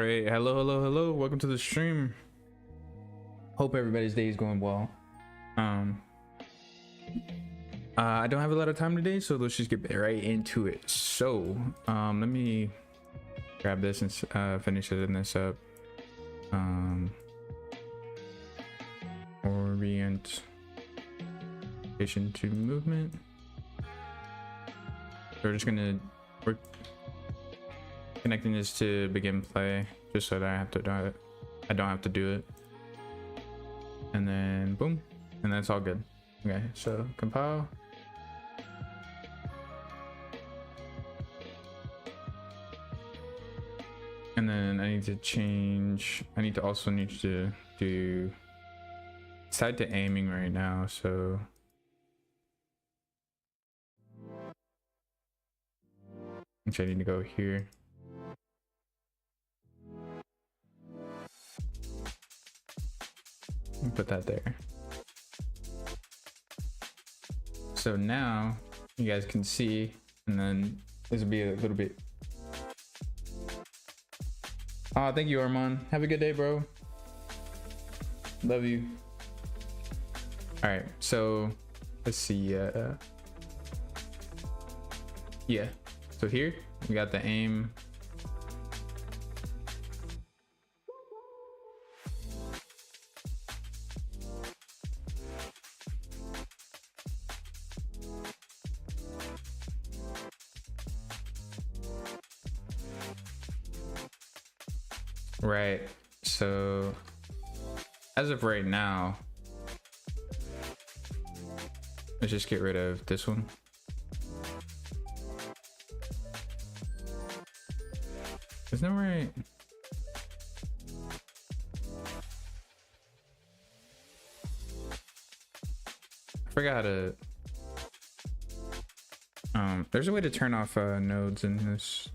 right, hello. Welcome to the stream. Hope everybody's day is going well. I don't have a lot of time today, so let's just get right into it. So, let me grab this and finish setting this up. Orientation to movement. We're connecting this to begin play, just so that I don't have to do it. And then boom, and that's all good. Okay, so compile. And then I need to do side to aiming right now, so I need to go here. Put that there. So now you guys can see, and then this will be a little bit. Oh, thank you, Armand. Have a good day, bro. Love you. All right, so let's see. Yeah. So here we got the aim. Right, so as of right now, let's just get rid of this one. There's no way. I forgot how to. There's a way to turn off nodes in this.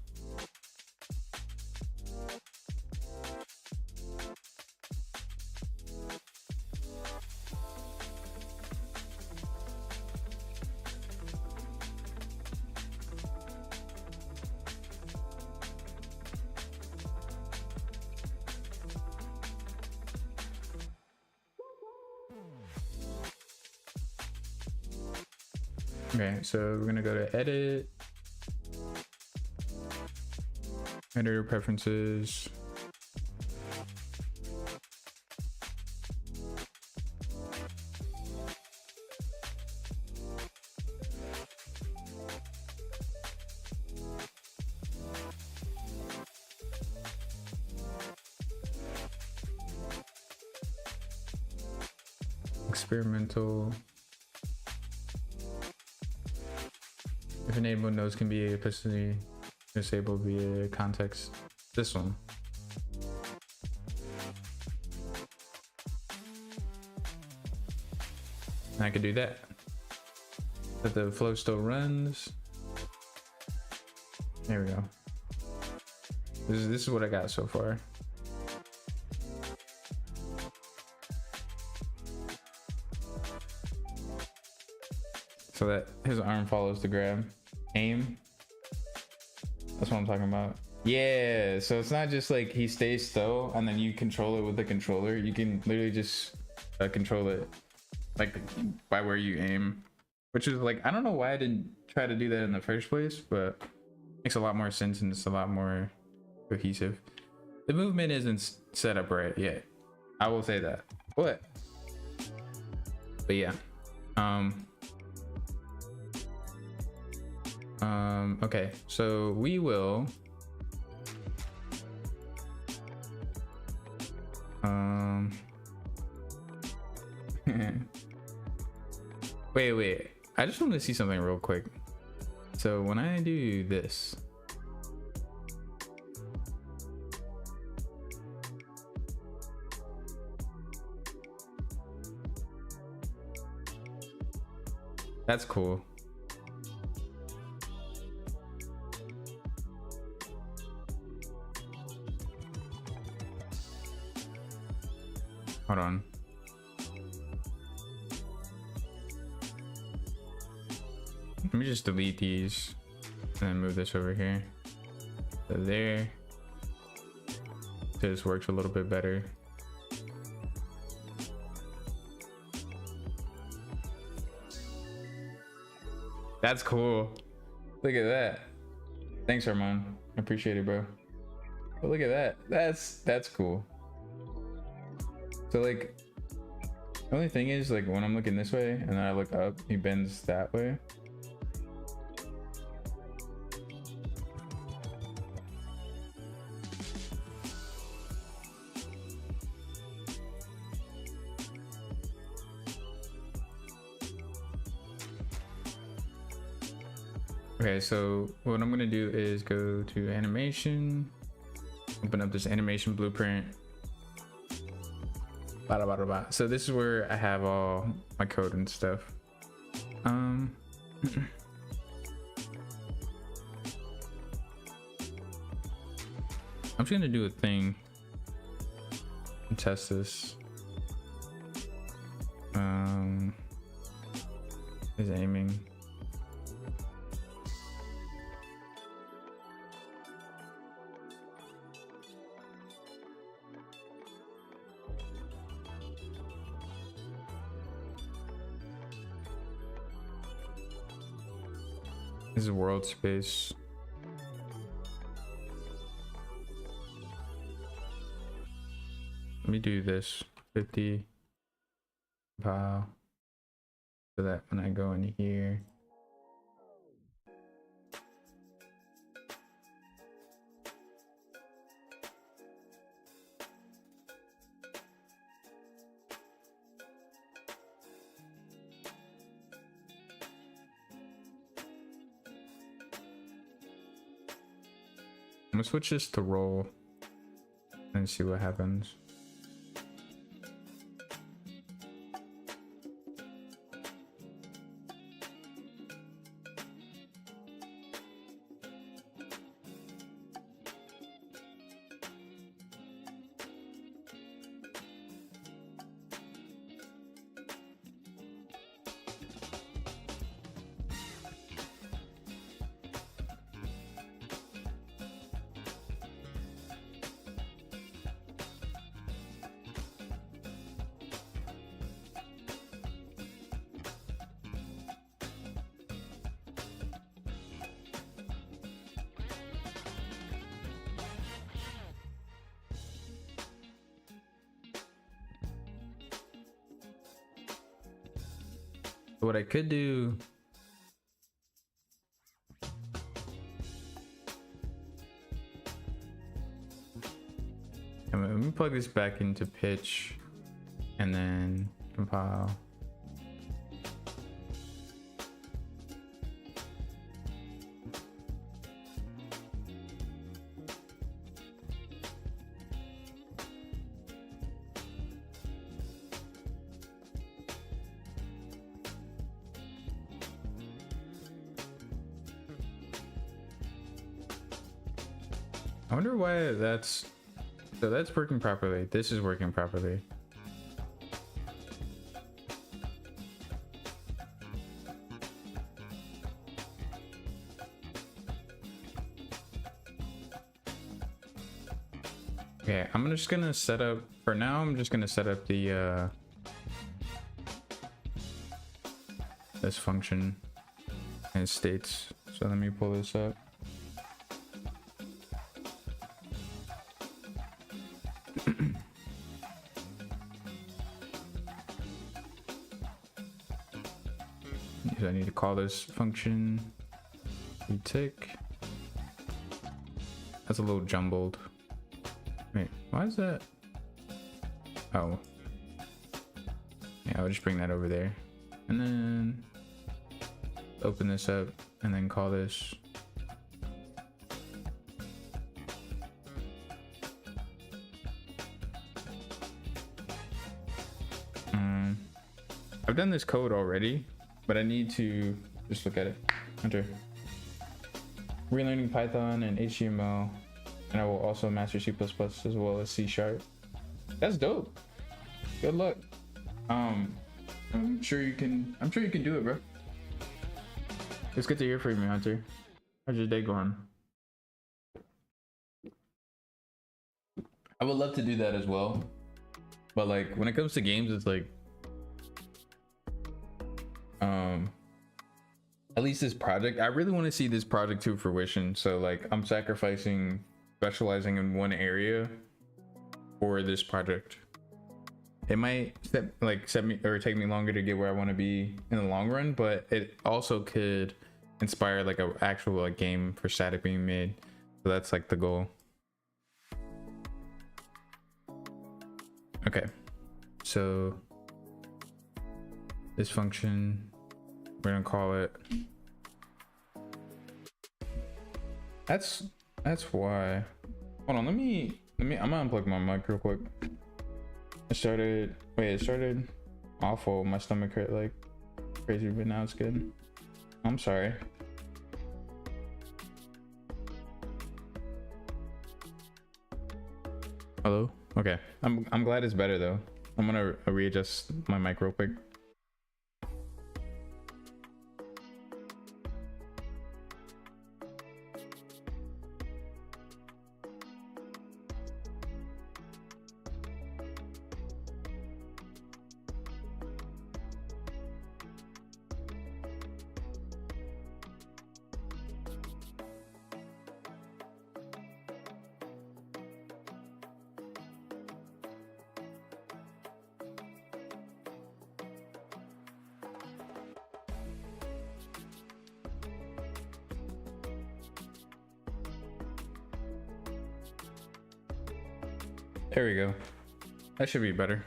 Okay, so we're gonna go to edit, editor preferences. Experimental. If enabled, nodes can be implicitly disabled via context. This one. And I could do that. But the flow still runs. There we go. This is what I got so far. So that his arm follows the grab. Aim. That's what I'm talking about. Yeah, so it's not just like he stays still and then you control it with the controller. You can literally just control it like by where you aim, which is like, I don't know why I didn't try to do that in the first place, but makes a lot more sense and it's a lot more cohesive. The movement isn't set up right yet, I will say that. But yeah, okay, so we will wait, I just want to see something real quick. So when I do this, that's cool. Hold on. Let me just delete these and then move this over here. So there. just works a little bit better. That's cool. Look at that. Thanks, Armand. I appreciate it, bro. But look at that. That's cool. So like, the only thing is like when I'm looking this way and then I look up, he bends that way. Okay, so what I'm gonna do is go to animation, open up this animation blueprint. Bada, bada, bada. So this is where I have all my code and stuff. I'm just gonna do a thing and test this. Is aiming. This is world space. Let me do this 50 pow so that when I go in here, I'm gonna switch this to roll and see what happens. What I could do, let me plug this back into pitch and then compile. I wonder why that's working properly. This is working properly. Okay, I'm just gonna set up for now. I'm just gonna set up the this function and states. So let me pull this up. I need to call this function retick. That's a little jumbled. Wait, why is that? Oh, yeah, I'll just bring that over there and then open this up and then call this I've done this code already, but I need to just look at it. Enter. Relearning Python and HTML, and I will also master C++ as well as C#. That's dope. Good luck. I'm sure you can do it, bro. It's good to hear from you, Hunter. How's your day going? I would love to do that as well, but like when it comes to games, it's like at least this project, I really want to see this project to fruition. So like I'm sacrificing specializing in one area for this project. It might set me or take me longer to get where I want to be in the long run, but it also could inspire like a actual like game for static being made. So that's like the goal. Okay, so this function, we're gonna call it. That's why. Hold on, let me. I'm gonna unplug my mic real quick. It started awful. My stomach hurt like crazy, but now it's good. I'm sorry. Hello? Okay. I'm glad it's better though. I'm gonna readjust my mic real quick. There we go. That should be better.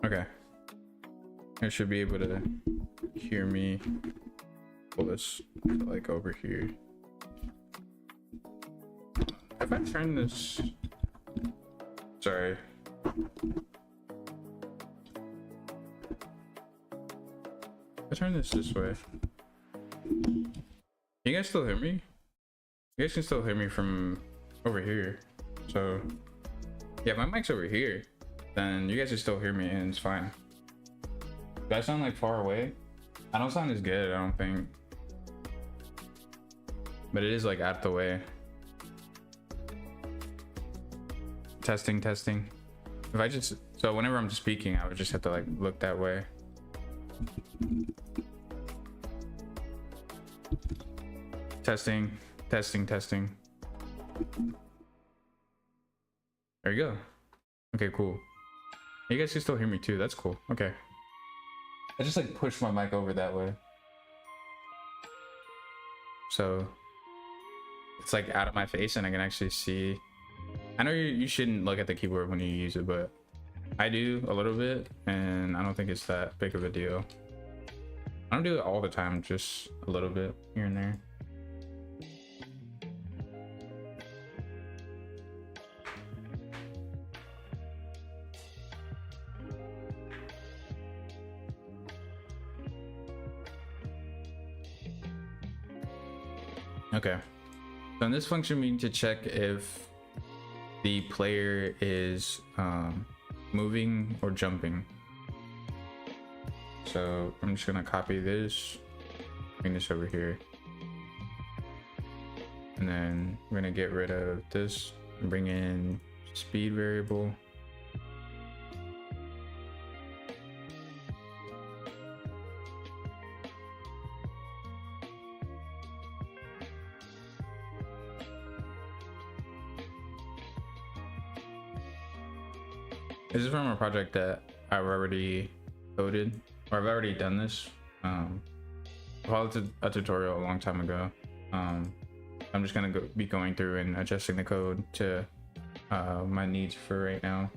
Okay. I should be able to hear me. Pull this to like over here. If I turn this, sorry. I turn this way. You guys still hear me? You guys can still hear me from over here. So yeah, my mic's over here. Then you guys can still hear me and it's fine. Do I sound like far away? I don't sound as good, I don't think. But it is like out the way. Testing. If I just, so whenever I'm speaking, I would just have to like look that way. Testing. There you go. Okay, cool. You guys can still hear me too. That's cool. Okay. I just like pushed my mic over that way. So it's like out of my face and I can actually see. I know you shouldn't look at the keyboard when you use it, but I do a little bit and I don't think it's that big of a deal. I don't do it all the time, just a little bit here and there. Okay, so in this function we need to check if the player is moving or jumping. So I'm just gonna copy this, bring this over here, and then we're gonna get rid of this and bring in speed variable. This is from a project that I've already coded, or I've already done this. I followed a tutorial a long time ago. I'm just gonna be going through and adjusting the code to my needs for right now.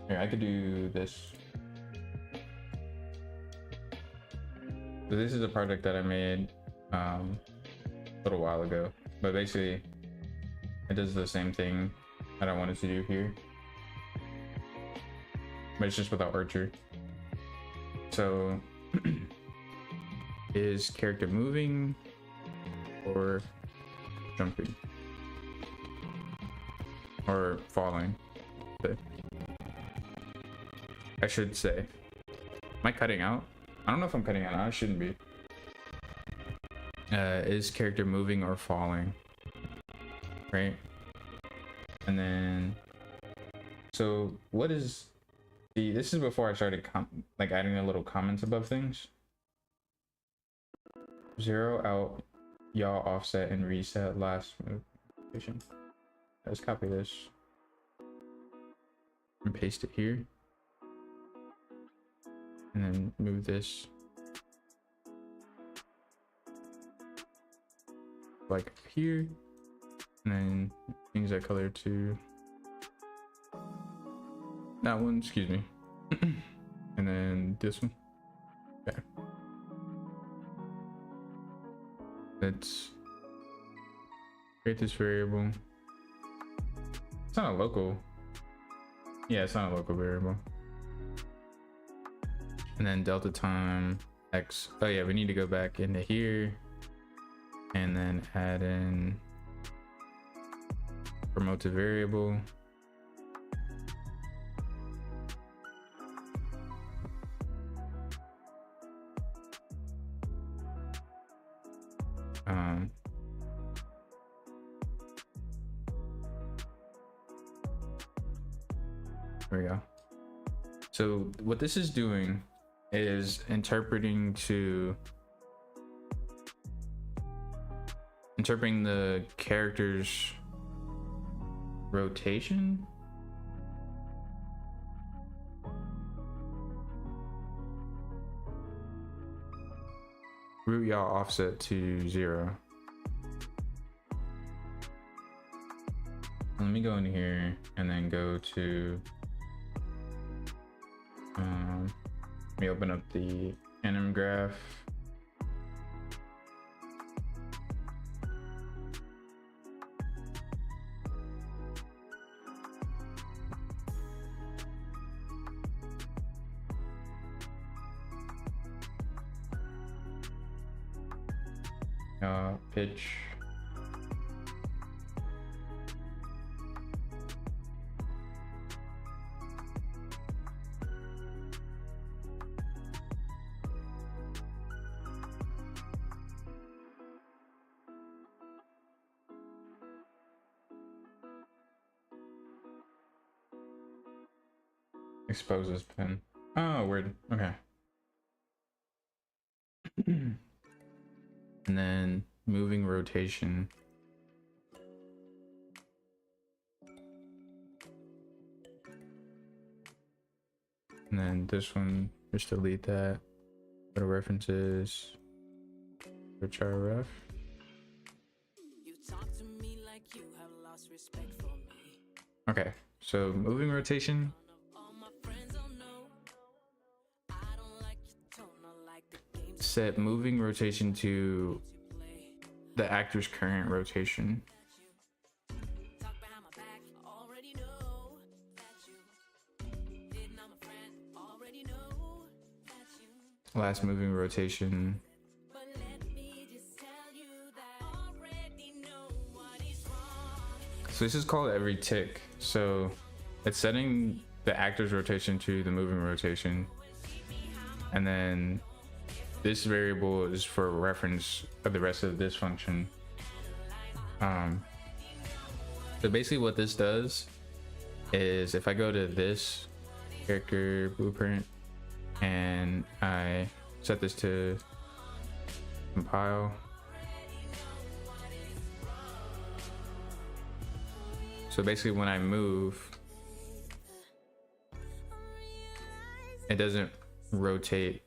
Here, I could do this. So this is a project that I made a little while ago, but basically it does the same thing that I wanted to do here. But it's just without archer. So is character moving or jumping or falling? Okay. I should say. Am I cutting out? I don't know if I'm cutting out. I shouldn't be. Is character moving or falling? Right? And then, so what is the, this is before I started like adding the little comments above things. 0 out, yaw, offset, and reset last move. Let's copy this and paste it here. And then move this like here. And then change that color to that one, excuse me. And then this one. Okay. Let's create this variable. It's not a local. Yeah, it's not a local variable. And then delta time x. Oh yeah, we need to go back into here and then add in promote to variable. There we go. So what this is doing is interpreting the character's rotation. Root yaw offset to 0. Let me go in here and then go to let me open up the anim graph. Pitch. Exposes pin. Oh, weird. Okay. And then moving rotation. And then this one, just delete that. Go to references. Which are ref. Okay, so moving rotation. Set moving rotation to the actor's current rotation. Last moving rotation. So this is called every tick. So it's setting the actor's rotation to the moving rotation. And then this variable is for reference of the rest of this function. So basically what this does is if I go to this character blueprint and I set this to compile, so basically when I move, it doesn't rotate.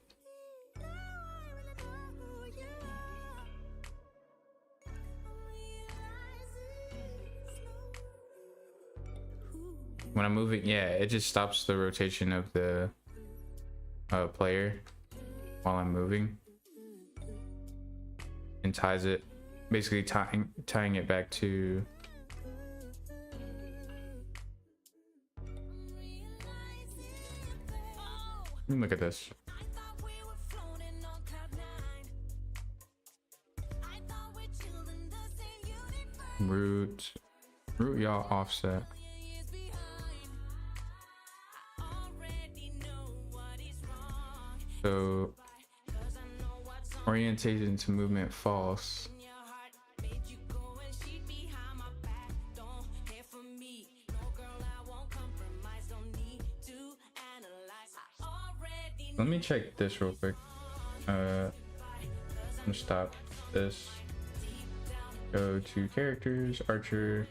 When I'm moving, yeah, it just stops the rotation of the player while I'm moving and ties it, basically tying it back to look at this. Root yaw offset. So orientation to movement false. Let me check this real quick. I'm gonna stop this. Go to characters, archer,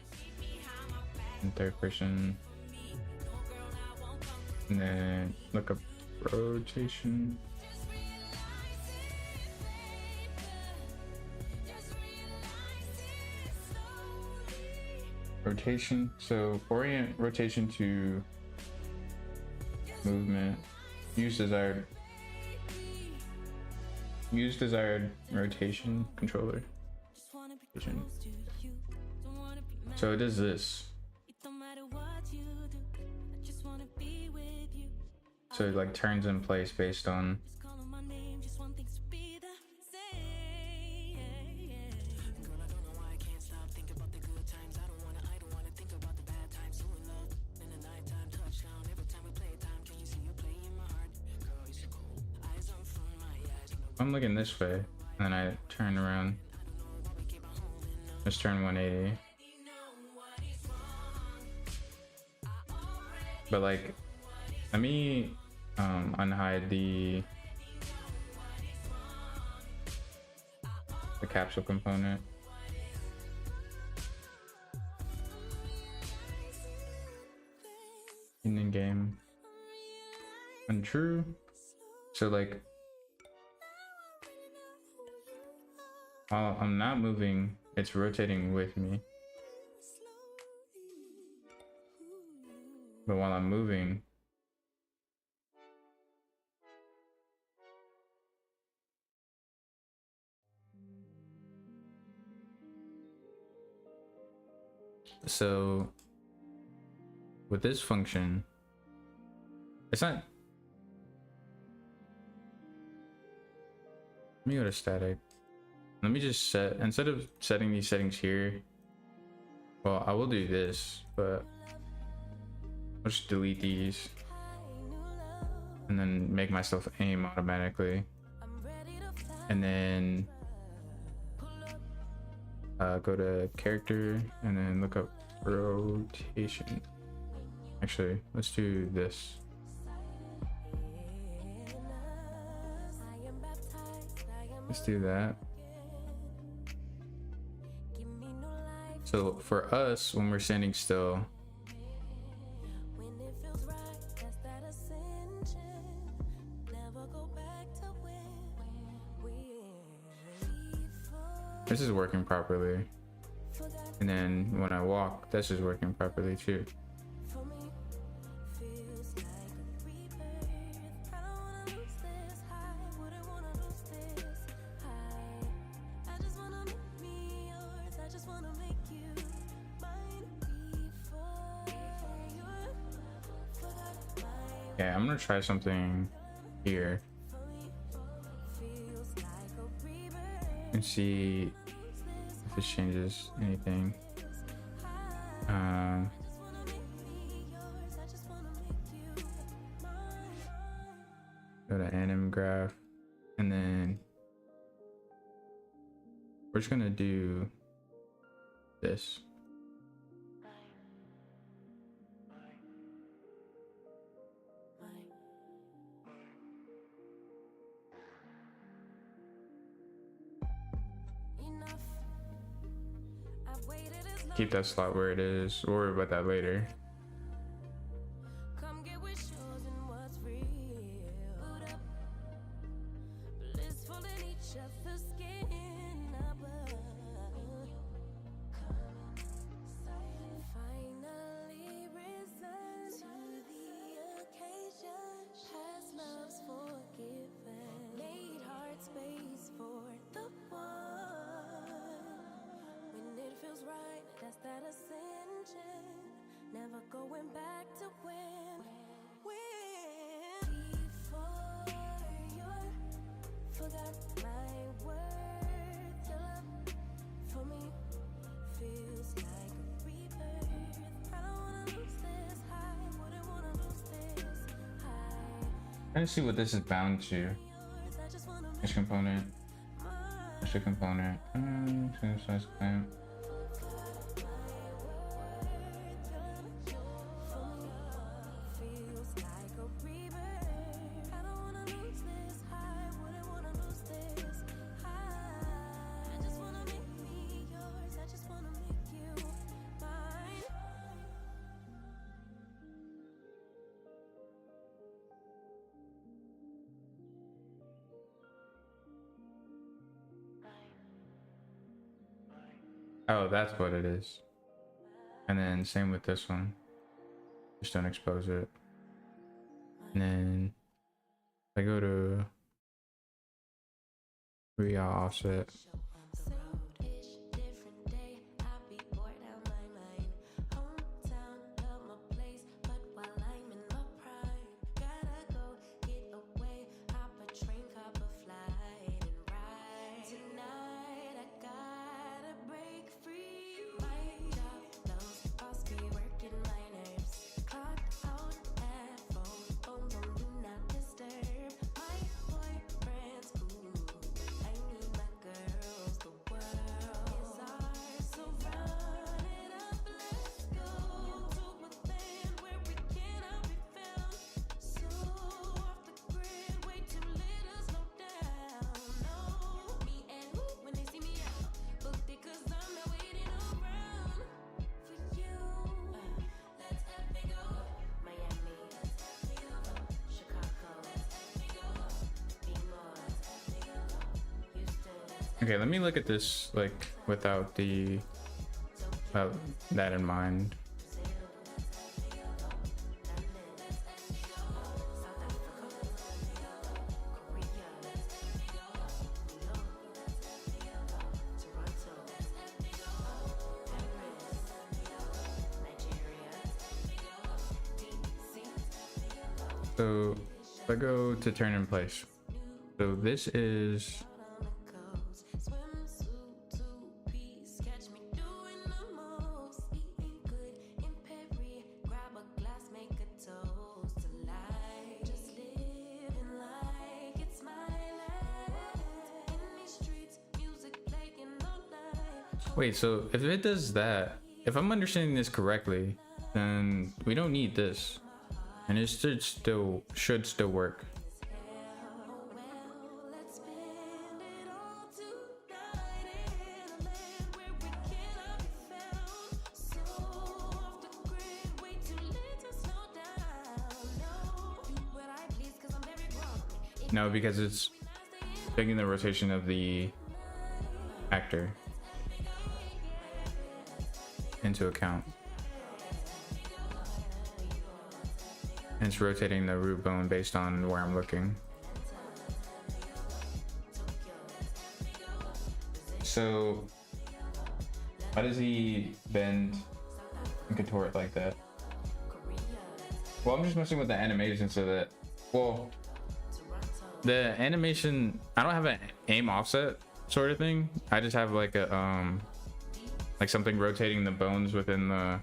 and third person. And then look up rotation. Rotation. So orient rotation to movement. Use desired rotation controller. So it does this. So it like turns in place based on I'm looking this way, and then I turn around. Just turn 180. But like, let me unhide the capsule component. In game. Untrue. So like, while I'm not moving, it's rotating with me. But while I'm moving, so with this function, it's not. Let me go to static. Let me just set, instead of setting these settings here, well, I will do this, but I'll just delete these and then make myself aim automatically. And then go to character and then look up rotation. Actually, let's do this. Let's do that. So for us, when we're standing still, this is working properly. And then when I walk, this is working properly too. Yeah, I'm gonna try something here and see if this changes anything. Go to anim graph, and then we're just gonna do this. Keep that slot where it is. We'll worry about that later. Never going back to when before you forgot my word. Let's see what this is bound to. Mesh component. Extra component. Size clamp. Oh, that's what it is. And then same with this one. Just don't expose it. And then I go to offset. Okay, let me look at this like without the that in mind. So if I go to turn in place, so this is wait, so if it does that, if I'm understanding this correctly, then we don't need this. And it should still work. No, because it's taking the rotation of the actor into account. And it's rotating the root bone based on where I'm looking. So why does he bend and contort like that? Well, I'm just messing with the animation so that, well, the animation, I don't have an aim offset sort of thing. I just have like a like something rotating the bones within the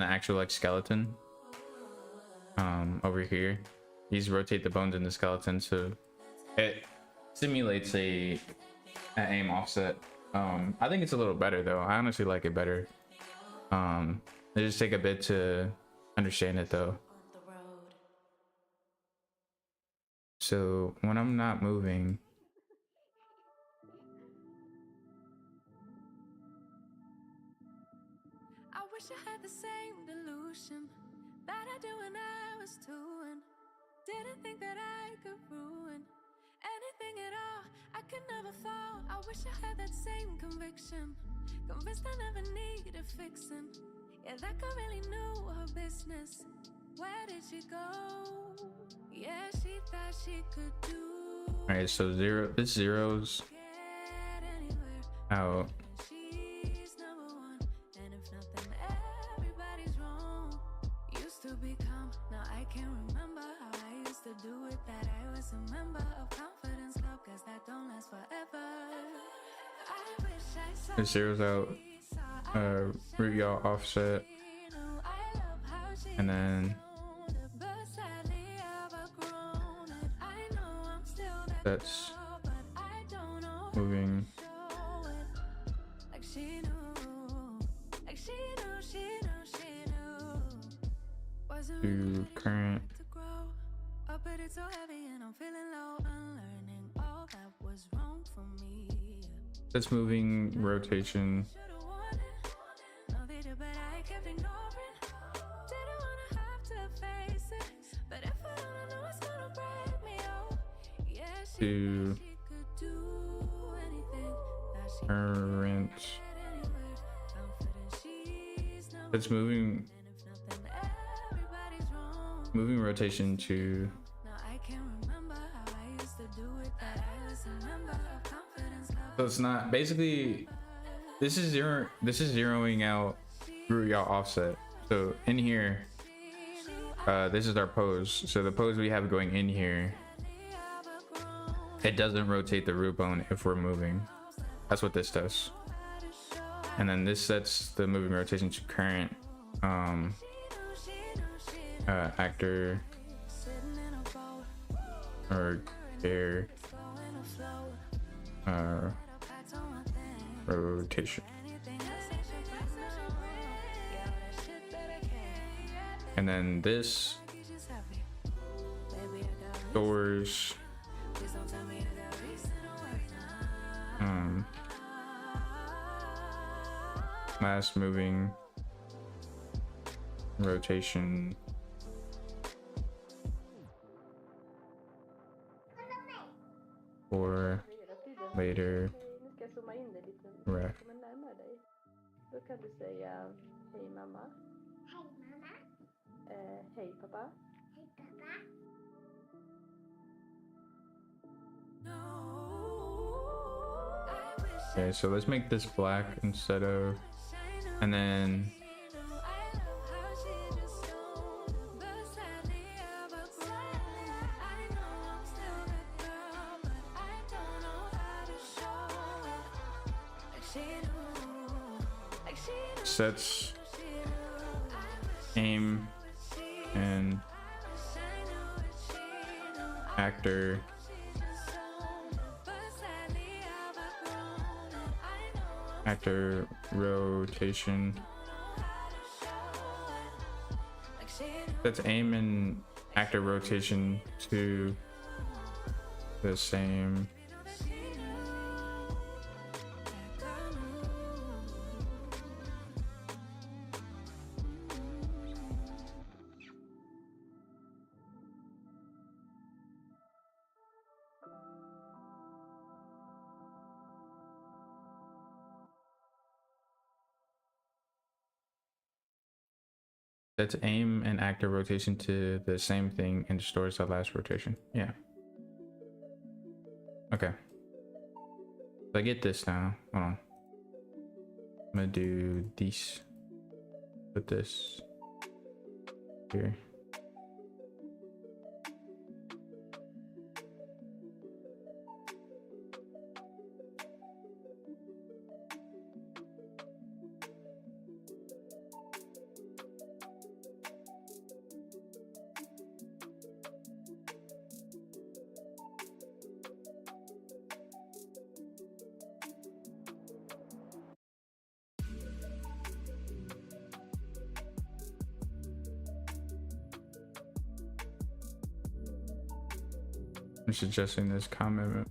actual like skeleton. Over here, these rotate the bones in the skeleton, so it simulates an aim offset. I think it's a little better though. I honestly like it better. It just take a bit to understand it though. So when I'm not moving, I wish I had the same delusion that I do when I was 2 and didn't think that I could ruin anything at all. I could never fall. I wish I had that same conviction, convinced I never needed fixing. Yeah, that girl really knew her business. Where did she go? Yeah, she thought she could do. all right, so this zeros out. She's number one, and if not, then everybody's wrong. Used to be calm, now I can't remember how I used to do it. That I was a member of Confidence Club, cause that don't last forever. I wish I saw It zeros out root yaw offset, and then That's moving to current. But it's so heavy and I'm feeling low, unlearning all that was wrong for me. That's moving rotation. To current. That's moving rotation to. So it's not basically, this is zeroing out root yaw offset. So in here, this is our pose. So the pose we have going in here, it doesn't rotate the root bone if we're moving. That's what this does. And then this sets the moving rotation to current actor or air rotation. And then this stores last moving rotation for later ref. Då kan du säga hej mamma. Hej mamma. Hej pappa. Hej pappa. Okay, so let's make this black instead of, and then sets aim and actor rotation. Let's aim and actor rotation to the same. Let's aim and actor rotation to the same thing and stores the last rotation. Yeah. Okay. So I get this now. Hold on. I'm gonna do this. Put this here. I'm just adjusting this comment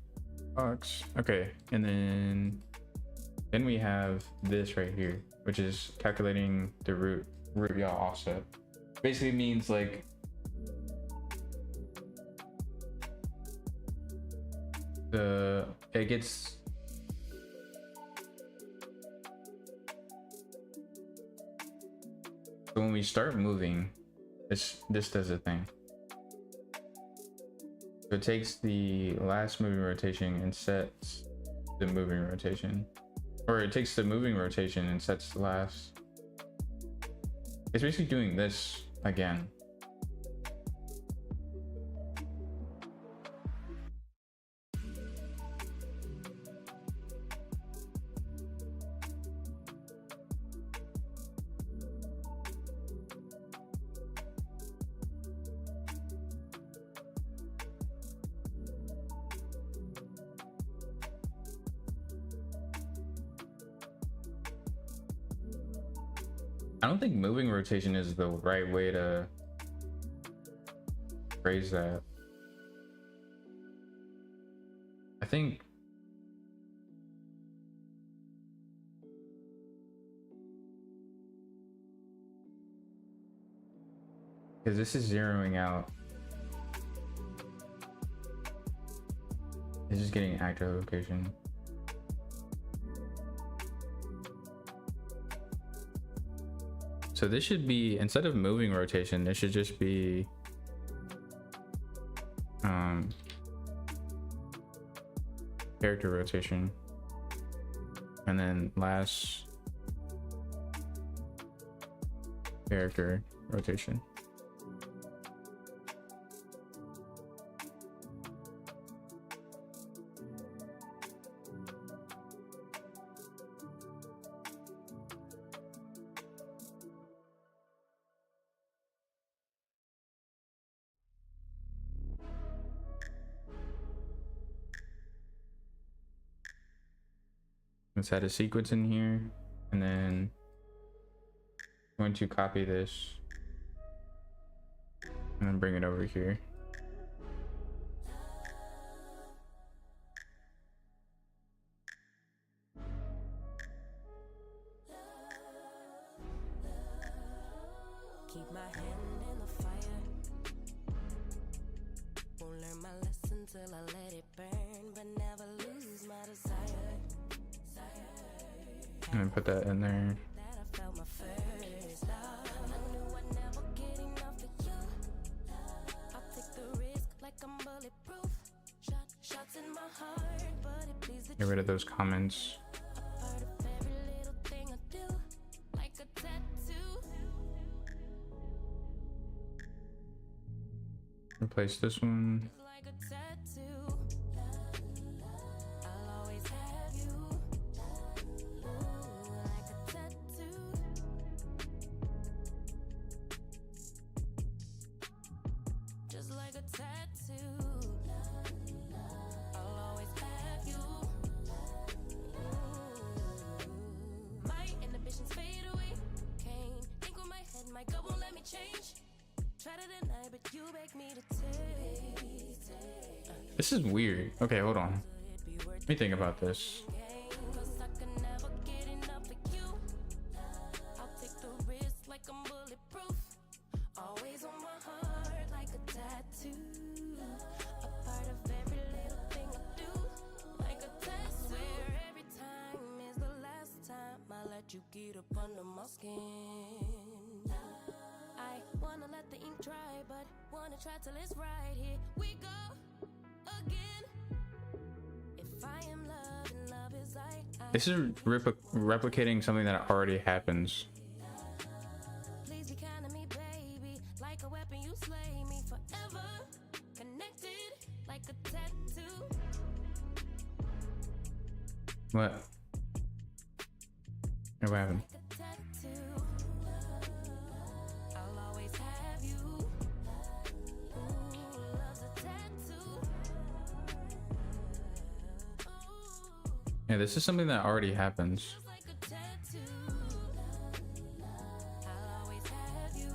box. Okay, and then we have this right here, which is calculating the root yaw offset. Basically means like it gets so when we start moving, this does a thing. So it takes the last moving rotation and sets the moving rotation, or it takes the moving rotation and sets the last. It's basically doing this again. I don't think moving rotation is the right way to phrase that. I think because this is zeroing out. It's just getting active location. So this should be, instead of moving rotation, this should just be character rotation, and then last character rotation. Let's add a sequence in here, and then I'm going to copy this and then bring it over here. Keep my hand in the fire. Won't learn my lesson till I let it burn, but never lose my desire. And then put that in there. That I felt my first love. I knew I'd never get enough of you. I'll take the risk like I'm bulletproof. Shots in my heart, but it pleases the Get rid of those comments. part of every little thing I do, like a tattoo. Replace this one. Like a tattoo. I'll always have you. Like a tattoo. Just like a tattoo. I'll always have you. My inhibitions fade away. Can't think with my head, my gut won't let me change. Try to deny, but you beg me to take. This is weird. Okay, hold on. Let me think about this. Cause I can never get enough of you. I'll take the risk like I'm bulletproof. Always on my heart like a tattoo. A part of every little thing I do. Like a tattoo. Swear every time is the last time I let you get up under my skin. I wanna let the ink dry, but wanna try till it's right. Here we go again. If I am love and love is This is replicating something that already happens. please be kind to me, baby. Like a weapon, you slay me forever. Connected like a tattoo. What? What happened? Like a tattoo. I'll always have you. Ooh, love's a tattoo. Ooh, Yeah, this is something that already happens. just like a tattoo. I'll always have you.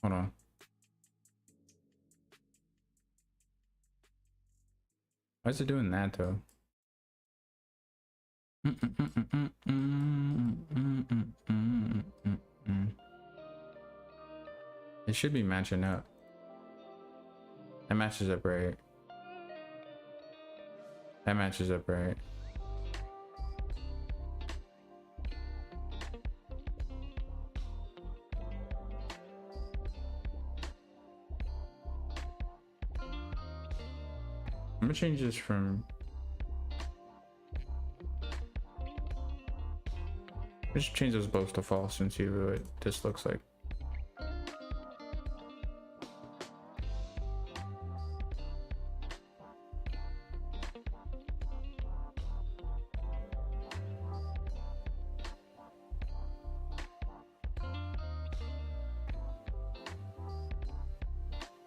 Hold on. Why is it doing that though? It should be matching up. That matches up right. That matches up right. I'm gonna change this from. Let's change those both to false and see what this looks like.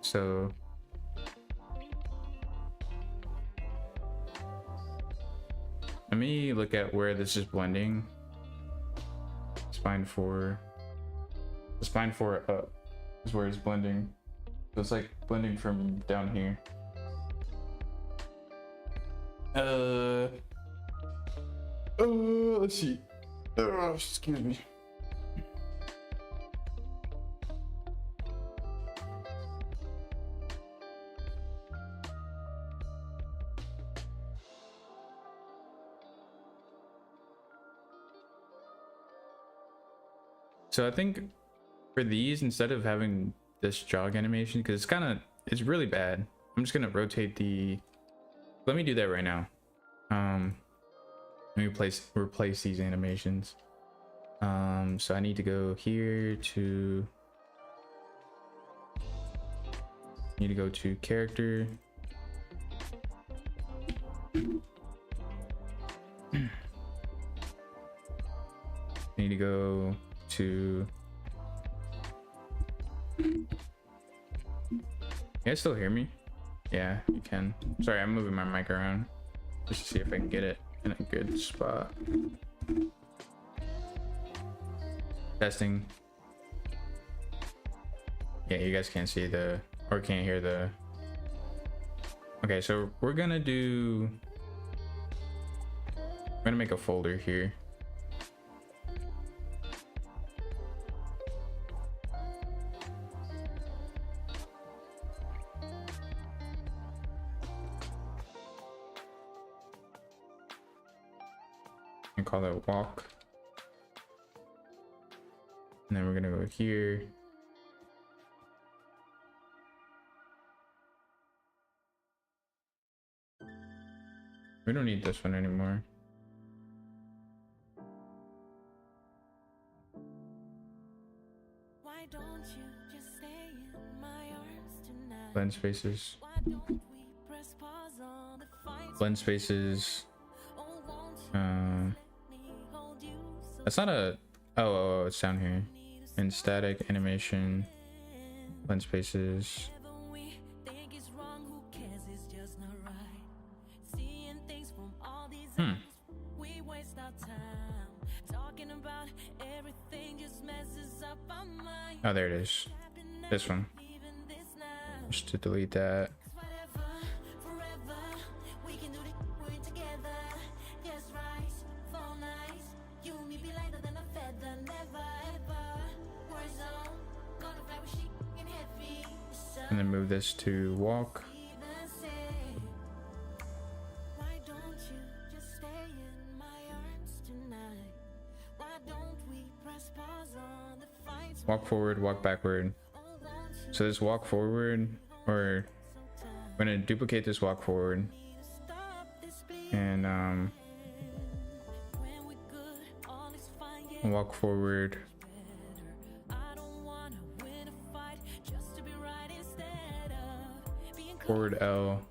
So Let me look at where this is blending. Spine 4. The spine 4 up is where it's blending. So it's like blending from down here. Let's see. Excuse me. So I think for these, instead of having this jog animation, because it's really bad, I'm just gonna rotate the. Let me do that right now. Let me replace these animations. So I need to go here to. Need to go to character. Need to go to. You guys still hear me? Yeah, you can. Sorry, I'm moving my mic around just to see if I can get it in a good spot. Testing. Yeah, you guys can't see the, or can't hear the. Okay, so we're gonna make a folder here. And call that walk. And then we're gonna go here. We don't need this one anymore. Why don't you just stay in my arms tonight? Blend spaces. Why don't we press pause on the fights? Blend spaces. Oh, won't you let me hold you so That's not a. Oh, it's down here. In static animation. Blend spaces. whatever we think is wrong, who cares? It's just not right. Seeing things from all these angles, we waste our time. Talking about everything just messes up our mind. Oh, there it is. This one. Even this now. Just to delete that. Whatever, forever, we can do it, we're together. Just rise, fall nice. You and me be lighter than a feather. Never ever, war zone. Gonna fly with she and heavy. And then move this to walk. Even say, why don't you just stay in my arms tonight? Why don't we press pause on the fights? Walk forward, walk backward. So this walk forward, or I'm gonna duplicate this walk forward. And walk forward. Forward L.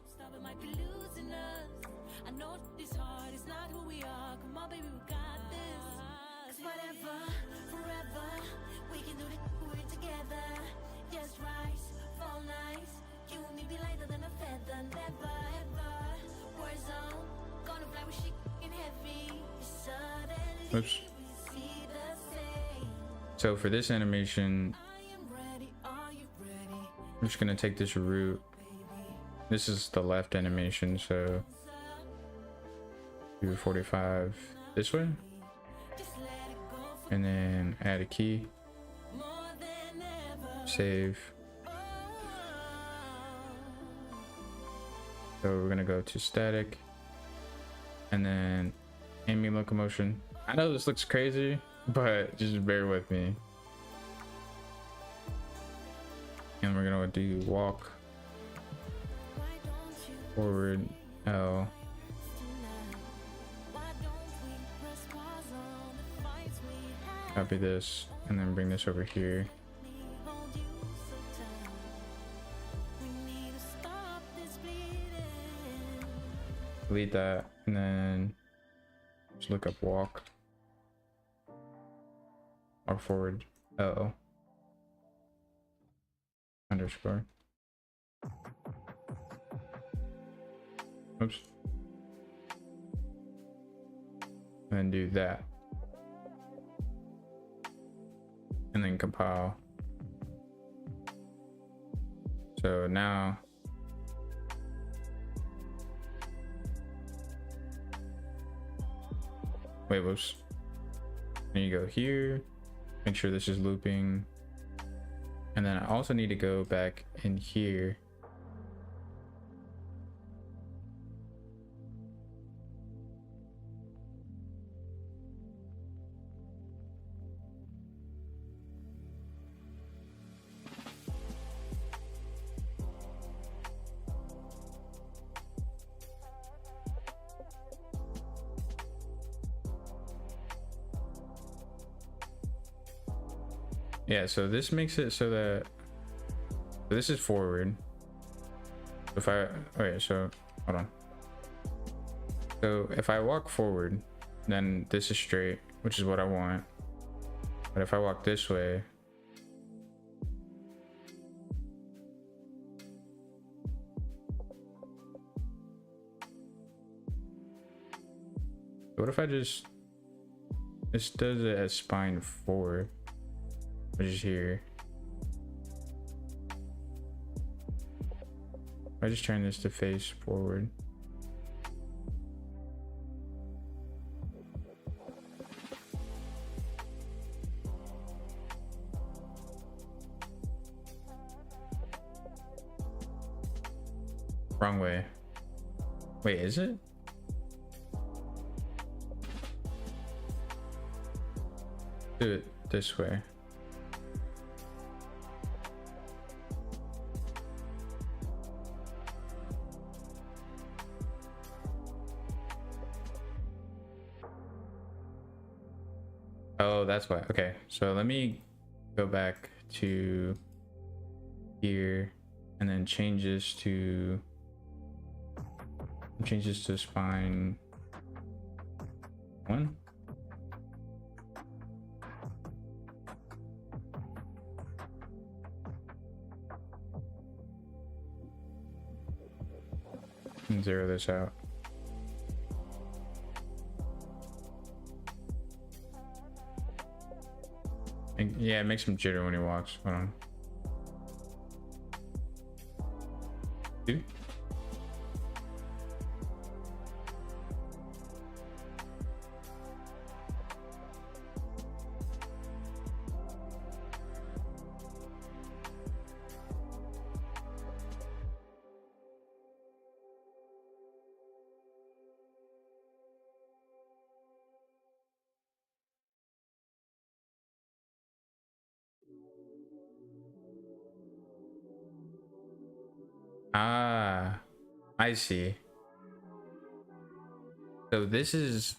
Oops. So for this animation, I'm just gonna take this route. This is the left animation, so do 45 this way, and then add a key, save. So we're gonna go to static, and then ambient locomotion. I know this looks crazy, but just bear with me. And we're gonna do walk forward L. Copy this and then bring this over here. Delete that and then just look up walk. Walk forward L underscore. Oops. and then do that, and then compile. So now wait, whoops. Then you go here, make sure this is looping, and then I also need to go back in here. Yeah, so this makes it so that this is forward. If I, okay, so hold on. So if I walk forward, then this is straight, which is what I want. But if I walk this way, what if I just, this does it as spine forward, which is here. I just turn this to face forward. Wrong way. Wait, is it? Do it this way. Oh, that's why. Okay, so let me go back to here and then change this to spine 1. And zero this out. Yeah, it makes him jitter when he walks. Hold on. Dude. Ah, I see. So this is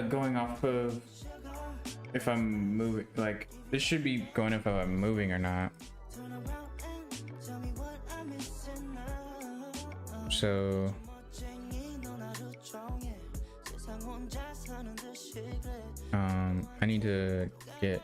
going off of if I'm moving, like this should be going if I'm moving or not. So I need to get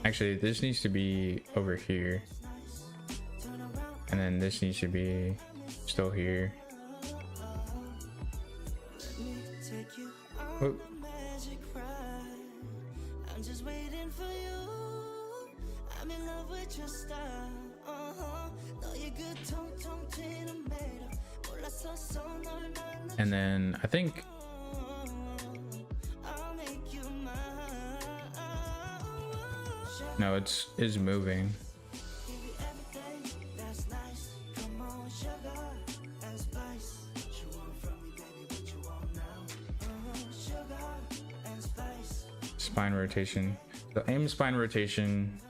actually this needs to be over here, and then this needs to be still here. Oh. And then I think no, it is moving. Spine rotation. So aim spine rotation.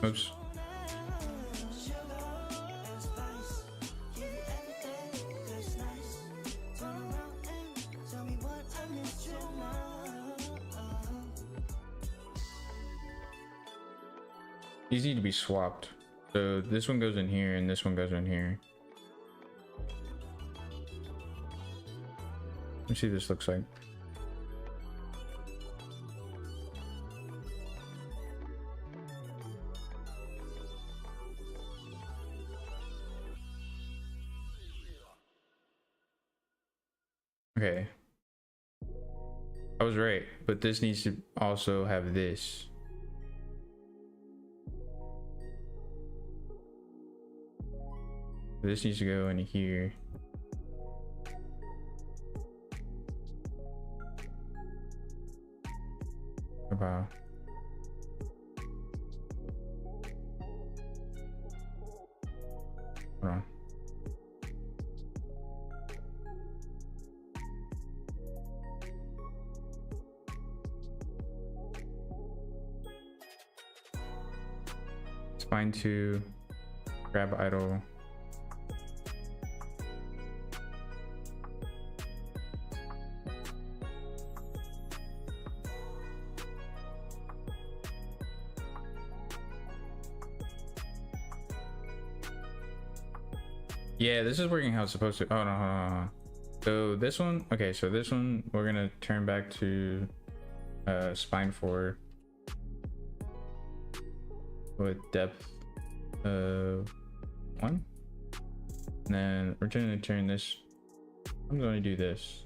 Oops. These need to be swapped. So this one goes in here and this one goes in here. Let me see what this looks like. Okay. I was right, but this needs to also have this. This needs to go in here. Wow. Hold on. Spine 2, grab idle. Yeah, this is working how it's supposed to. Oh no, hold on, hold on. So this one, okay, so this one we're gonna turn back to spine 4 with depth 1, and then we're going to turn this. I'm going to do this.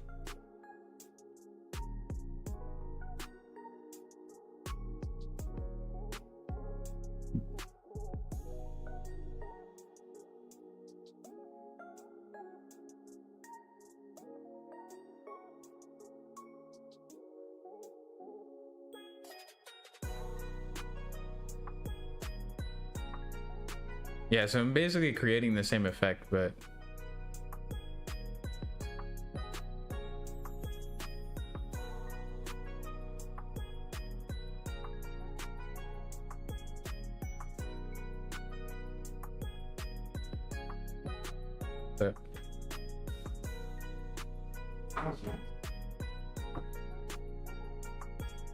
Yeah, so I'm basically creating the same effect, but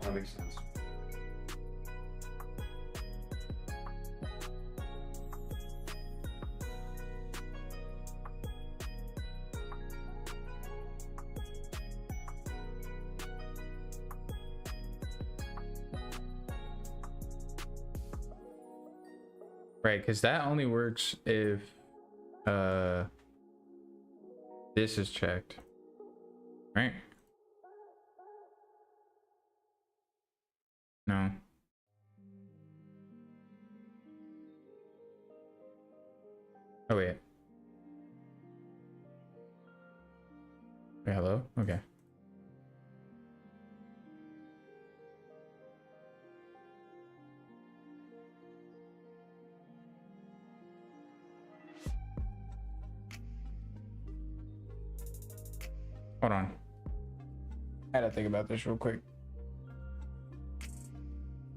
that makes sense. right, because that only works if this is checked, right? No. Oh wait. Wait, hello? Okay. Hold on. I gotta think about this real quick.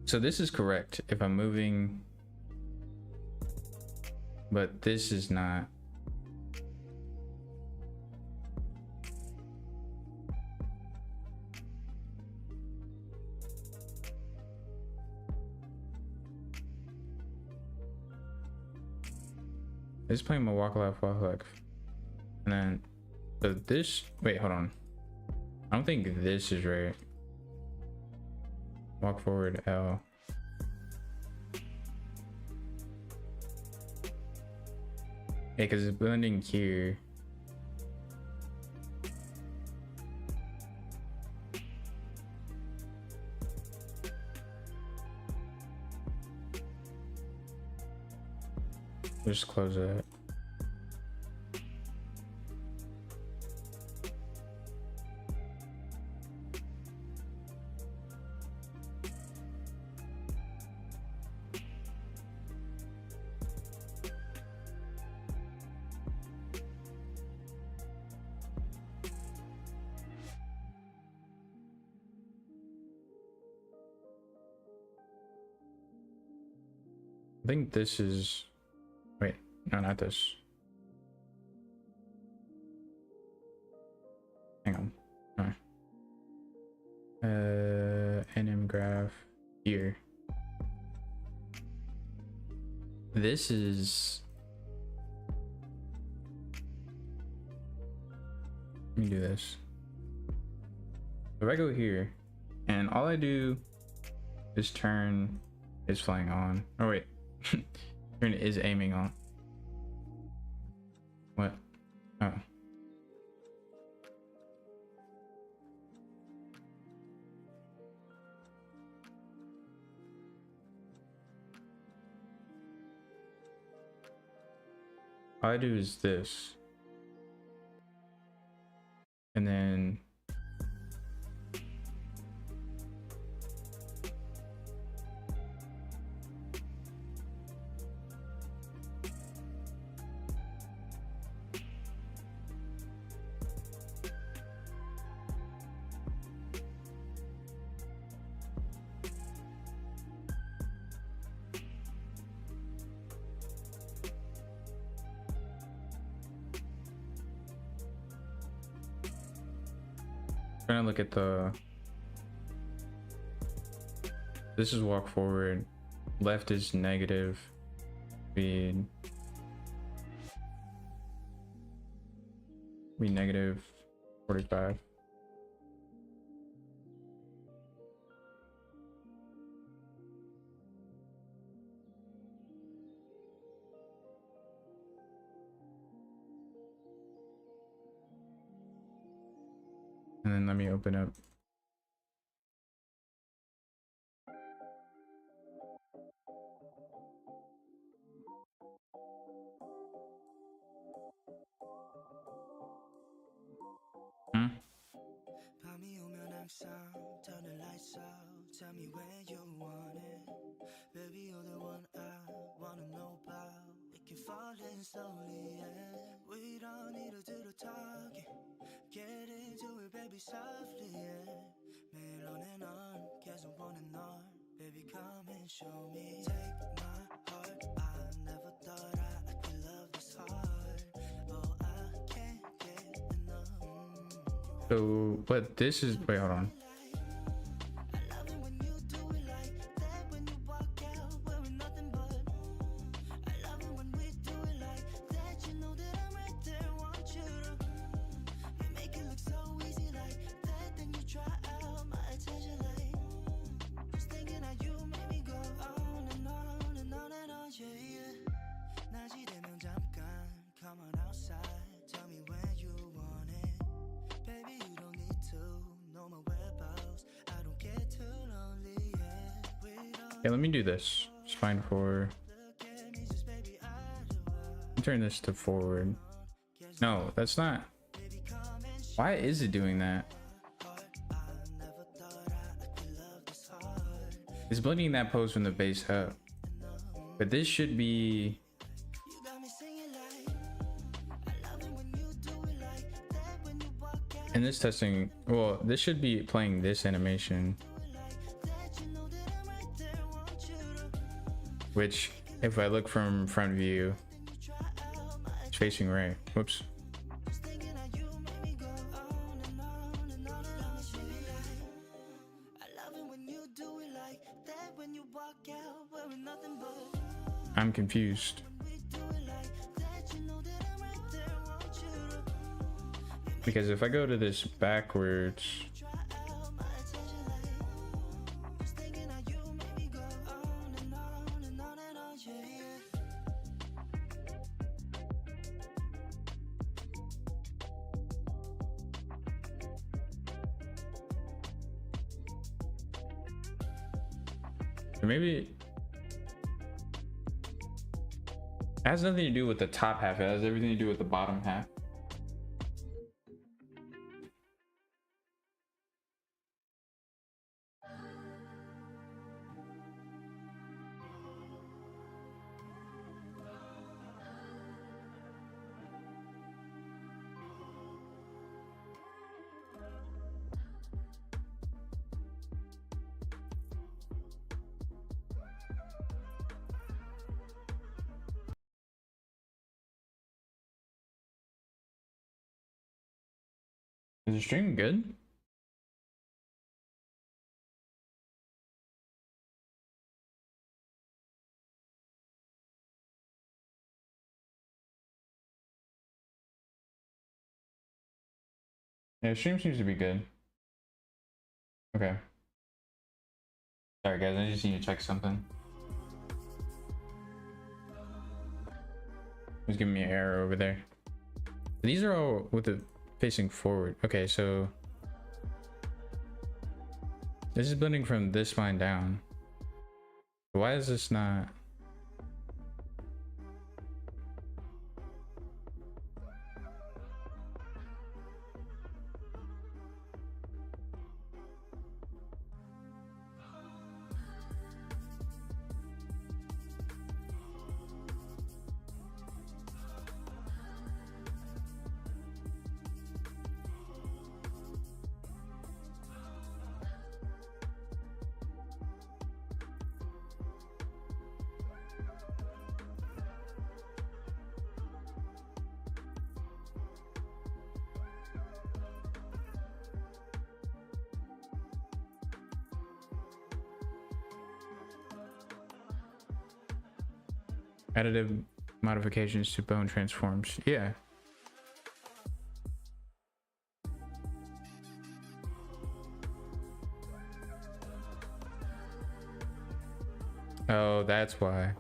So this is correct if I'm moving, but this is not. It's playing my walk left, and then so this. Wait, hold on. I don't think this is right. Walk forward L. Yeah, because it's blending here. Just close that. think this is, wait, no, not this. Hang on. NM graph here. This is, let me do this. If I go here and all I do is turn is flying on. Oh wait, turn is aiming on. What? Oh. All I do is this. And then trying to look at the, this is walk forward, left is negative speed, be negative 45. And then let me open up. 밤이 오면 항상 turn the lights out. Tell me where you want it. Baby, you're the one I wanna know about. We can fall in slowly, yeah. We don't need to do the talking. Get into it, baby, softly, yeah. 매일 on and on, 계속 원해 널. Baby, come and show me. Take my heart, I never thought I could love this hard. Oh, I can't get enough. So, but this is, wait, hold on. Okay, let me do this. Just find for, turn this to forward. No, that's not. Why is it doing that? It's blending that pose from the base up. But this should be, in this testing, well, this should be playing this animation. Which, if I look from front view, it's facing right. Whoops. I'm confused. Because if I go to this backwards, or maybe it has nothing to do with the top half, it has everything to do with the bottom half. Is the stream good? Yeah, the stream seems to be good. Okay. Sorry guys, I just need to check something. He's giving me an error over there. These are all with the facing forward. Okay, so this is blending from this line down. Why is this not? Additive modifications to bone transforms. Yeah. Oh, that's why.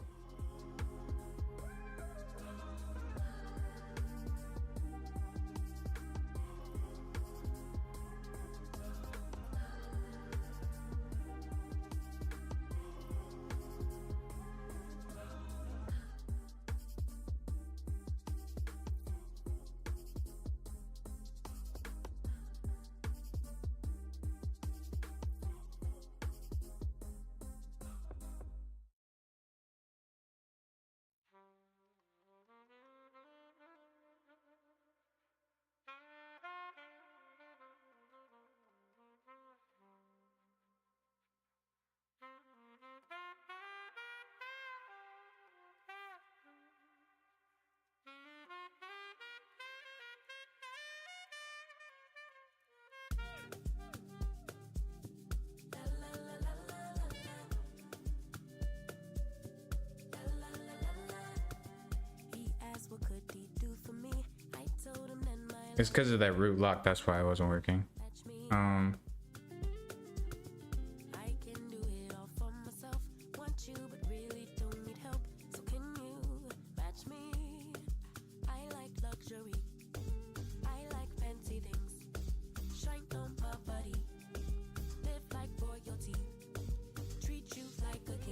It's because of that root lock. That's why it wasn't working.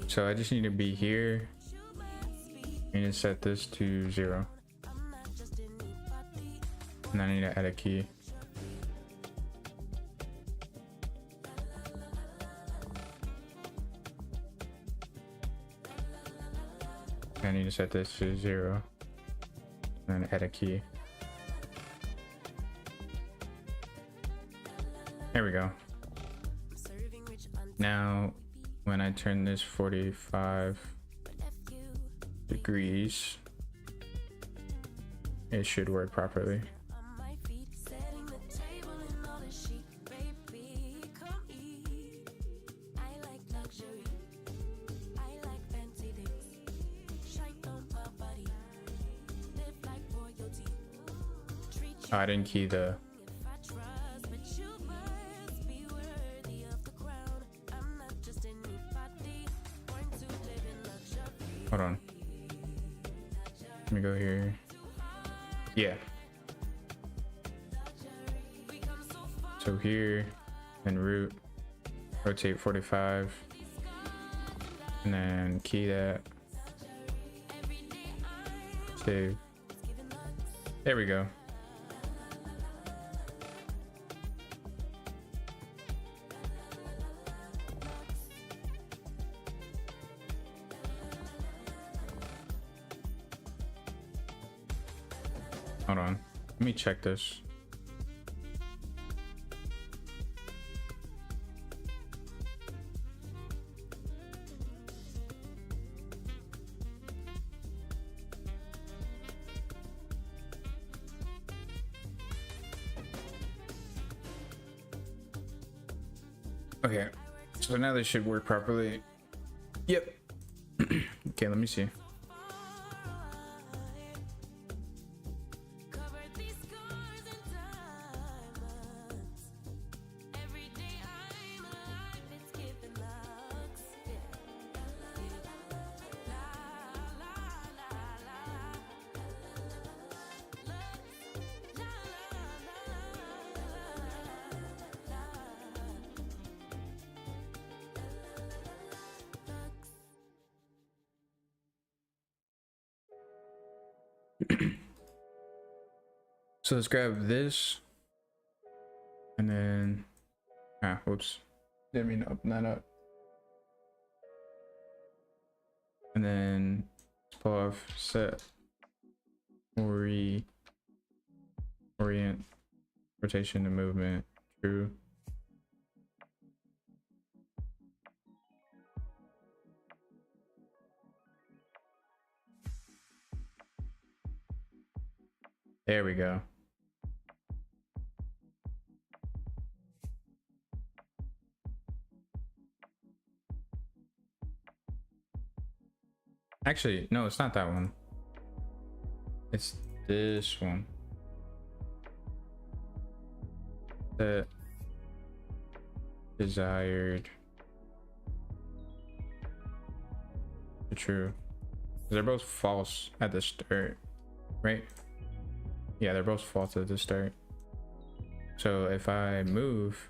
So I just need to be here. I need to set this to 0. And I need to add a key. I need to set this to 0. And then add a key. There we go. Now, when I turn this 45 degrees, it should work properly. Oh, I didn't key the... Hold on. Let me go here. Yeah. So here, and root, rotate 45, and then key that. Save. There we go. Hold on. Let me check this. Okay, so now this should work properly. Yep. Okay, let me see. Covered these scars and diamonds. Every day I'm alive, it's giving lux. Yeah. La la la la. Lux. La la la la. Lux. So let's grab this. And then, whoops. Didn't mean to open that up. And then let's pull off set orient rotation and movement true. There we go. Actually, no, it's not that one. It's this one. The desired true. They're both false at the start, right? Yeah, they're both false at the start. So if I move,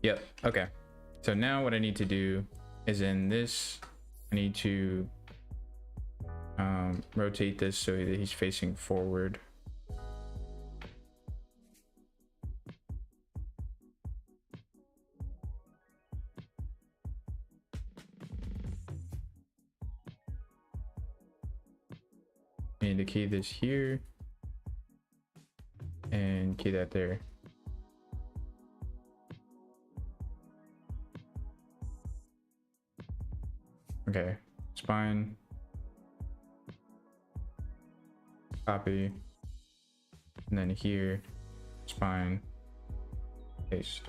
yep, okay. So now what I need to do is in this, I need to rotate this so that he's facing forward. I need to key this here and key that there. Okay, spine, copy, and then here, spine, paste.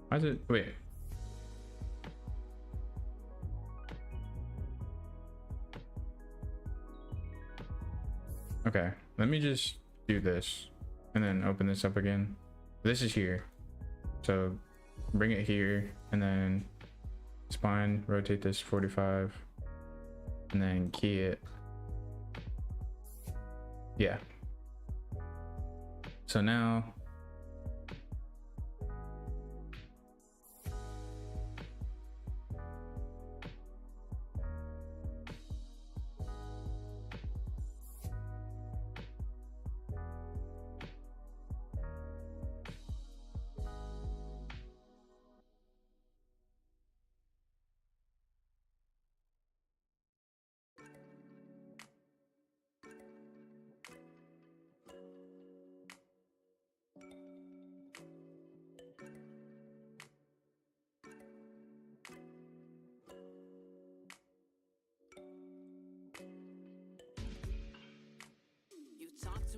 Why is it, wait. Okay, let me just do this and then open this up again. This is here. So bring it here and then spine, rotate this 45 and then key it. Yeah. So now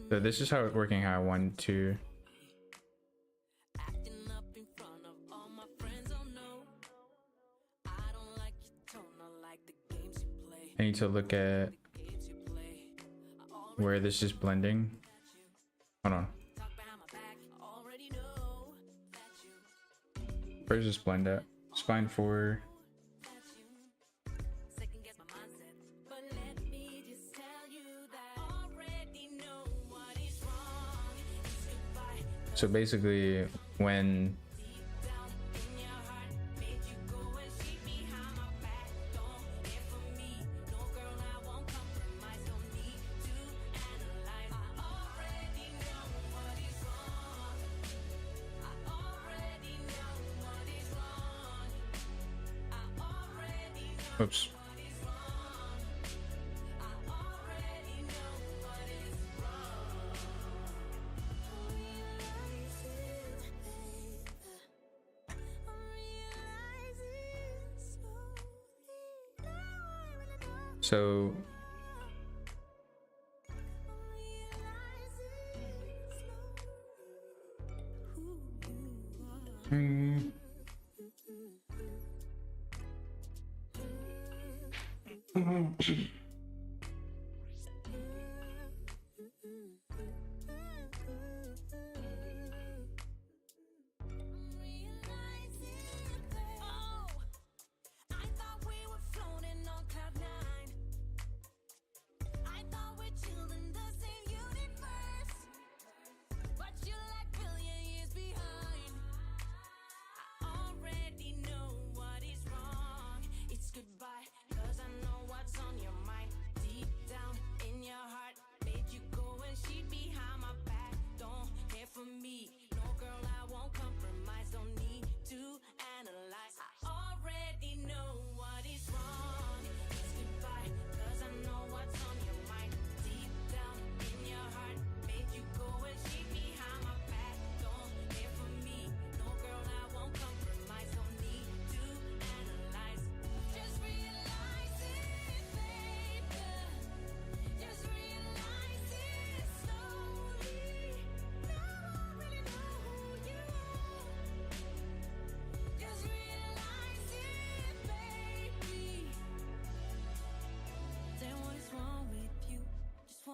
so this is how it's working, how I want to. Acting up in front of all my friends, oh no. I don't like your tone, I like the games you play. I need to look at Games you play. where this is blending. Hold on. Talk behind my back, already know that you Where's this blend at? Spine 4. second guess my mindset. But let me just tell you that I already know what is wrong. It's goodbye. So basically when Deep down in your heart, made you go and cheat behind my back. Don't care for me, no girl, I won't compromise. Don't need to analyze. I already know what is wrong. I already know what is wrong. I already know oops. what is wrong. I already know what is wrong. So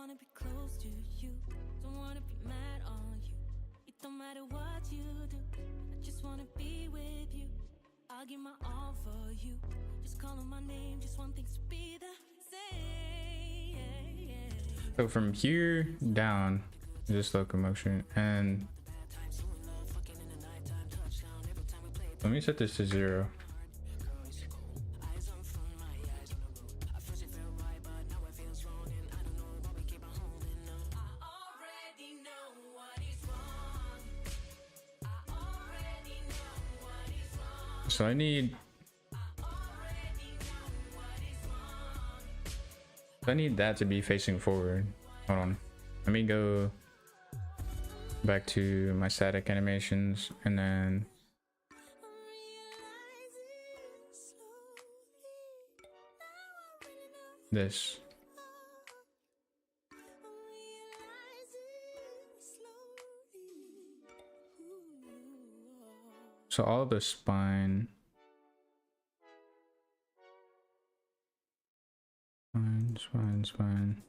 wanna be close to you, don't wanna be mad on you. It don't matter what you do, I just wanna be with you. I'll give my all for you. Just calling my name, just want things to be the same. so from here down, just locomotion, and let me set this to 0. So I need that to be facing forward. Hold on. Let me go back to my static animations and then this. So all the spine. Spine.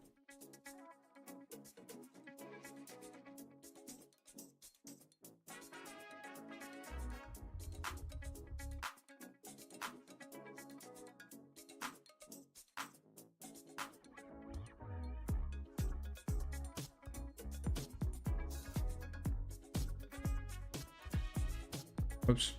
Oops.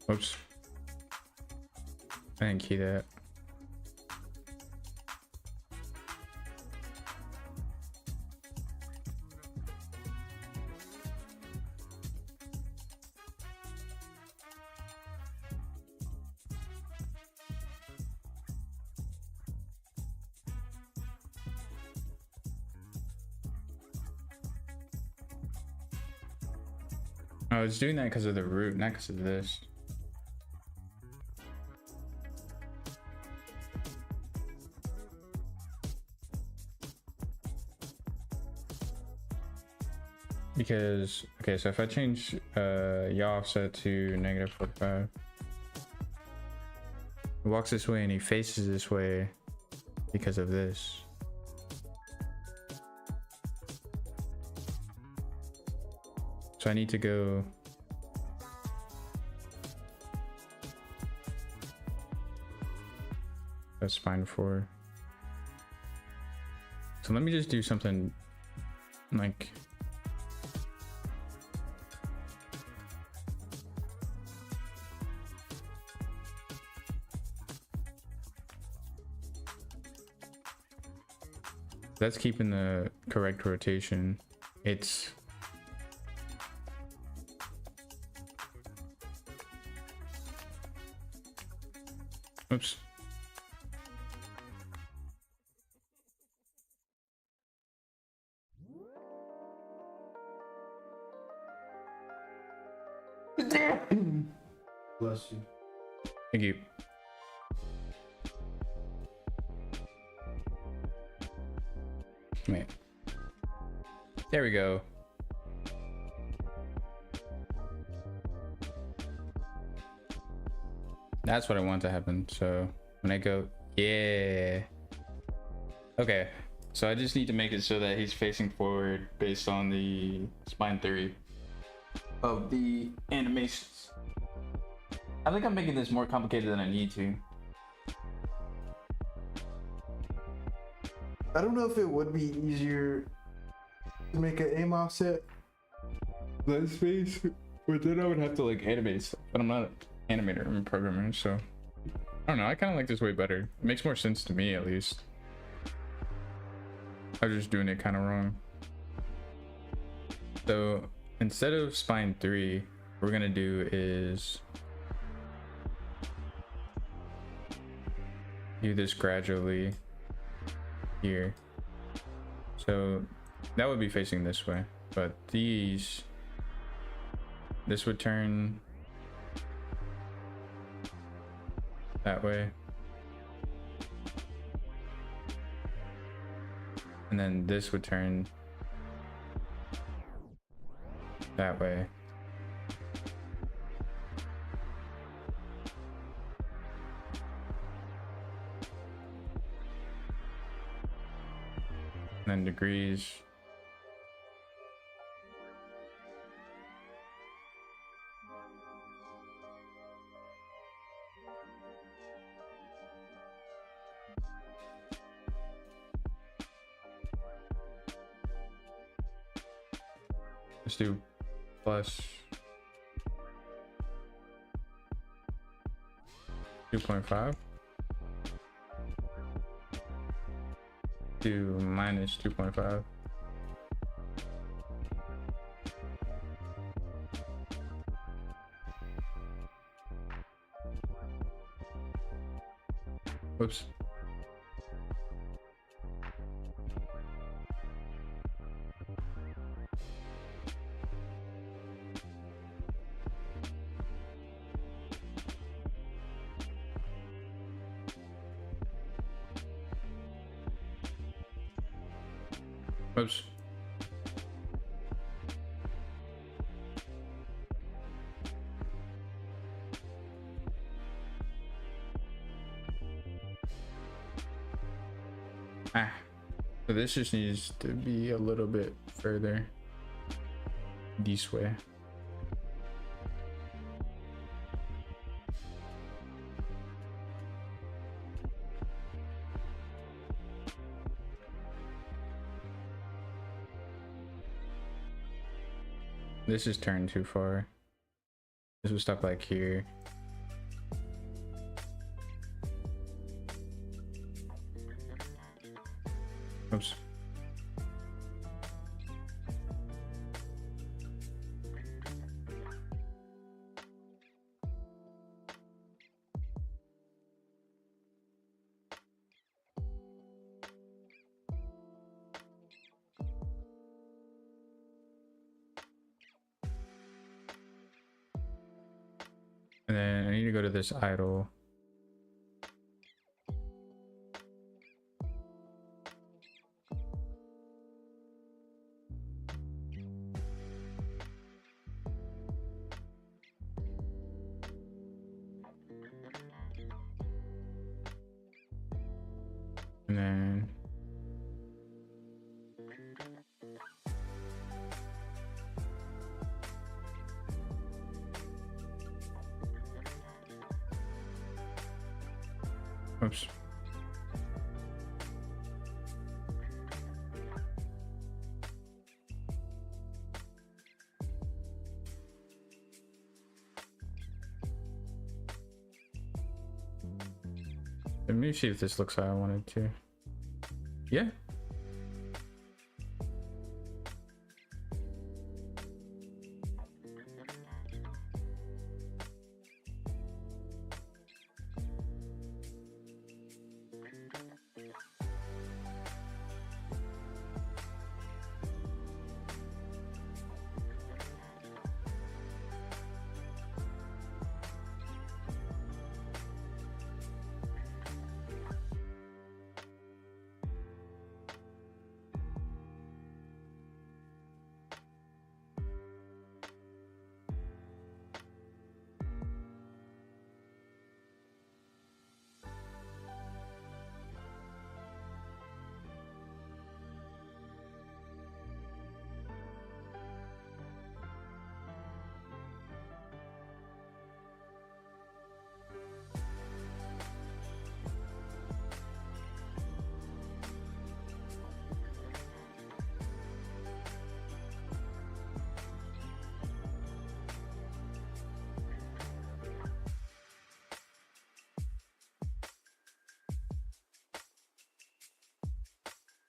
Oops. I didn't key that. I was doing that because of the root, not because of this. Because, okay, so if I change yaw offset to -45, he walks this way and he faces this way because of this. So I need to go that's spine 4. So let me just do something like That's keeping the correct rotation. It's oops. Bless you. Thank you. Wait. There we go. That's what I want to happen. So when I go, yeah. Okay. So I just need to make it so that he's facing forward based on the spine theory of the animations. I think I'm making this more complicated than I need to. I don't know if it would be easier to make an aim offset. That space, but then I would have to like animate stuff. But I'm not an animator, I'm a programmer, so I don't know. I kind of like this way better. It makes more sense to me, at least. I was just doing it kind of wrong. So instead of spine 3, what we're gonna do is do this gradually here. So that would be facing this way, but these, this would turn that way, and then this would turn that way. And then degrees. Let's do plus 2.5 to minus 2.5. Whoops. Oops. So this just needs to be a little bit further this way. This is turned too far. This was stuck like here. Oops. And then I need to go to this idle. And then oops. Let me see if this looks how I wanted to. Yeah.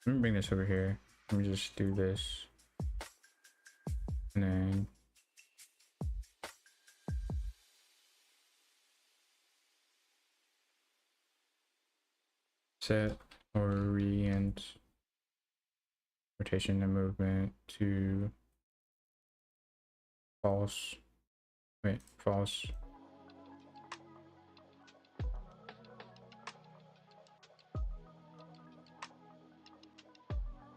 Let me bring this over here. Let me just do this. And then set orient rotation and movement to false. Wait, false.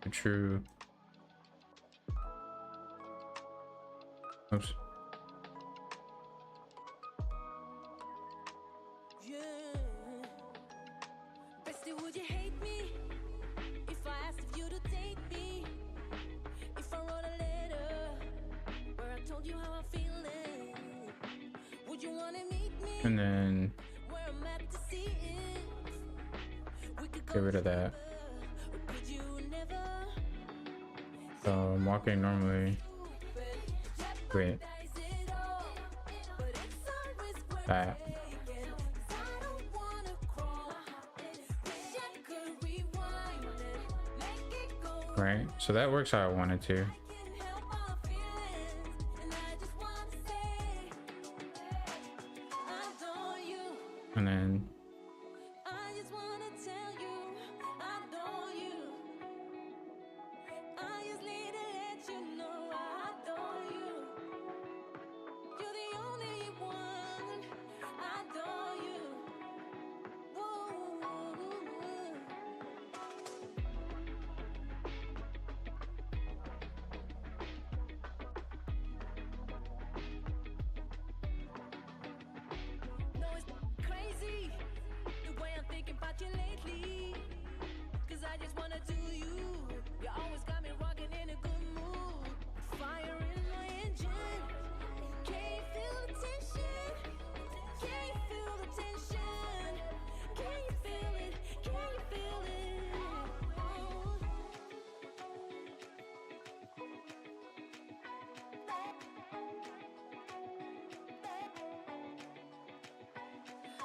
True. Oops. Yeah. Bestie, would you hate me if I asked if you to date me? If I wrote a letter where I told you how I'm feeling, would you wanna meet me? And then Where I'm at to see if we could get rid of that. or could you never? So I'm walking normally. Wait. That. Right. So that works how I wanted to. And then I just wanna tell you, I adore you. I just need to let you know I adore you. You're the only one. I adore you. Whoa. No, it's crazy the way I'm thinking about you lately. 'Cause I just wanna do you. You always got me rocking in a good mood. Fire in my engine. Can you feel the tension? Can you feel the tension? Can you feel it? Can you feel it?